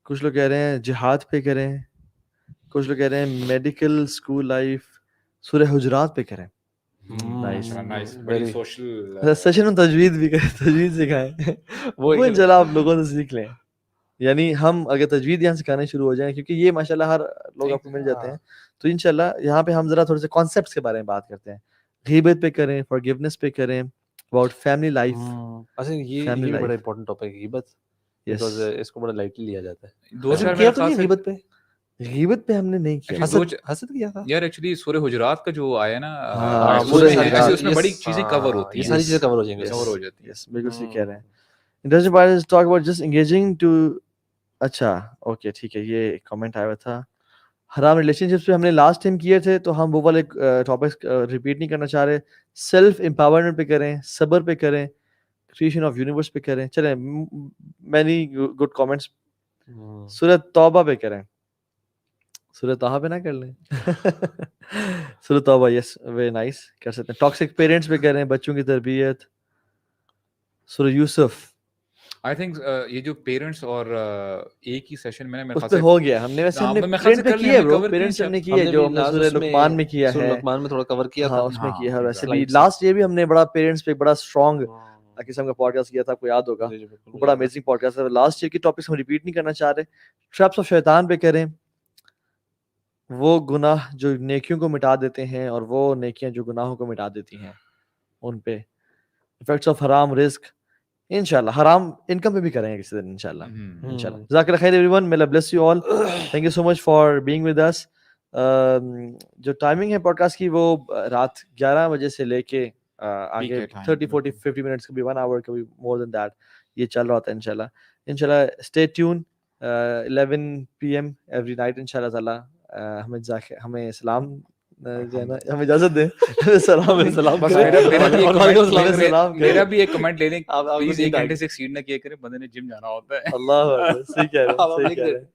کچھ لوگ کہہ رہے ہیں جہاد پہ کریں, کچھ لوگ کہہ رہے ہیں میڈیکل اسکول لائف, سورہ حجرات پہ کریں. سیشن میں تجوید بھی کریں, تجوید سکھائیں, وہ انشاءاللہ آپ لوگوں سے سیکھ لیں. یعنی ہم اگر تجوید یہاں سکھانے شروع ہو جائیں, کیونکہ یہ ماشاءاللہ ہر لوگ آپ کو مل جاتے ہیں, تو انشاءاللہ یہاں پہ ہم ذرا تھوڑے سے کانسیپٹس کے بارے میں بات کرتے ہیں. غیبت پہ کریں, فارگیونیس پہ کریں, اباؤٹ فیملی لائف. اصل یہ بڑا امپورٹنٹ ٹاپک ہے غیبت, بیکاز اس کو بڑا لائٹلی لیا جاتا ہے. دو چار کیا تو غیبت پہ ہم نے نہیں کیا, حسد کیا تھا یار. ایکچولی سورہ حجرات کا جو آیا نا, اس میں بڑی چیزیں کور ہوتی ہیں, یہ ساری چیزیں کور ہو جائیں گی, کور ہو جاتی ہیں. بالکل صحیح کہہ رہے ہیں. Interesting part is talk about just engaging to. اچھا اوکے ٹھیک ہے, یہ کمنٹ آیا ہوا تھا. حرام ریلیشن شپس پہ ہم نے لاسٹ ٹائم کیے تھے, تو ہم وہ والے ٹاپکس ریپیٹ نہیں کرنا چاہ رہے. سیلف امپاورمنٹ پہ کریں, صبر پہ کریں, کریشن آف یونیورس پہ کریں. چلیں مینی گڈ کامنٹس. سورہ توبہ پہ کریں, سورہ طہ پہ نہ کر لیں. سورہ توبہ, یس ویری نائس, کر سکتے ہیں. ٹاکسک پیرنٹس پہ کریں, بچوں کی تربیت. سورہ یوسف, آئی تھنک یہ جو پیرنٹس اور ایک ہی سیشن میں اس پہ ہو گیا. ہم نے ویسے ہم نے پیرنٹس پہ کیا برو, پیرنٹس ہم نے کیا جو ہم نے سورہ لقمان میں کیا ہے, لقمان میں تھوڑا کور کیا تھا, اس میں کیا ہے. ویسے بھی لاسٹ یہ بھی ہم نے بڑا پیرنٹس پہ بڑا اسٹرانگ قسم کا پوڈ کاسٹ کیا تھا, آپ کو یاد ہوگا, وہ بڑا امیزنگ پوڈ کاسٹ ہے. لاسٹ ایئر کی ٹاپکس ہم ریپیٹ نہیں کرنا چاہ رہے. ٹریپس آف شیطان پہ کریں, وہ گناہ جو نیکیوں کو مٹا دیتے ہیں اور وہ نیکیاں جو گناہوں کو مٹا دیتی ہیں, ان پہ. افیکٹس آف حرام رزق, انشاءاللہ حرام انکم پہ بھی کریں گے کسی دن انشاءاللہ. انشاءاللہ. جزاک اللہ خیر every one. may Allah bless you all. thank you so much for being with us. جو ٹائمنگ ہے پوڈ کاسٹ کی وہ رات 11 بجے سے لے کے آگے 30-40-50 منٹس کبھی 1 hour کبھی مور دین دیٹ یہ چل رہا ہوتا ہے انشاءاللہ. انشاءاللہ stay tune 11 PM every night انشاءاللہ تعالی. ہمیں سلام جو ہے نا ہمیں اجازت دیں. سلام میرا بھی ایک کمنٹ لے لیں پلیز. 1 گھنٹے سے ایکسیڈ نہ کیا کریں, بندے نے جم جانا ہوتا ہے. اللہ صحیح کہہ رہے ہیں.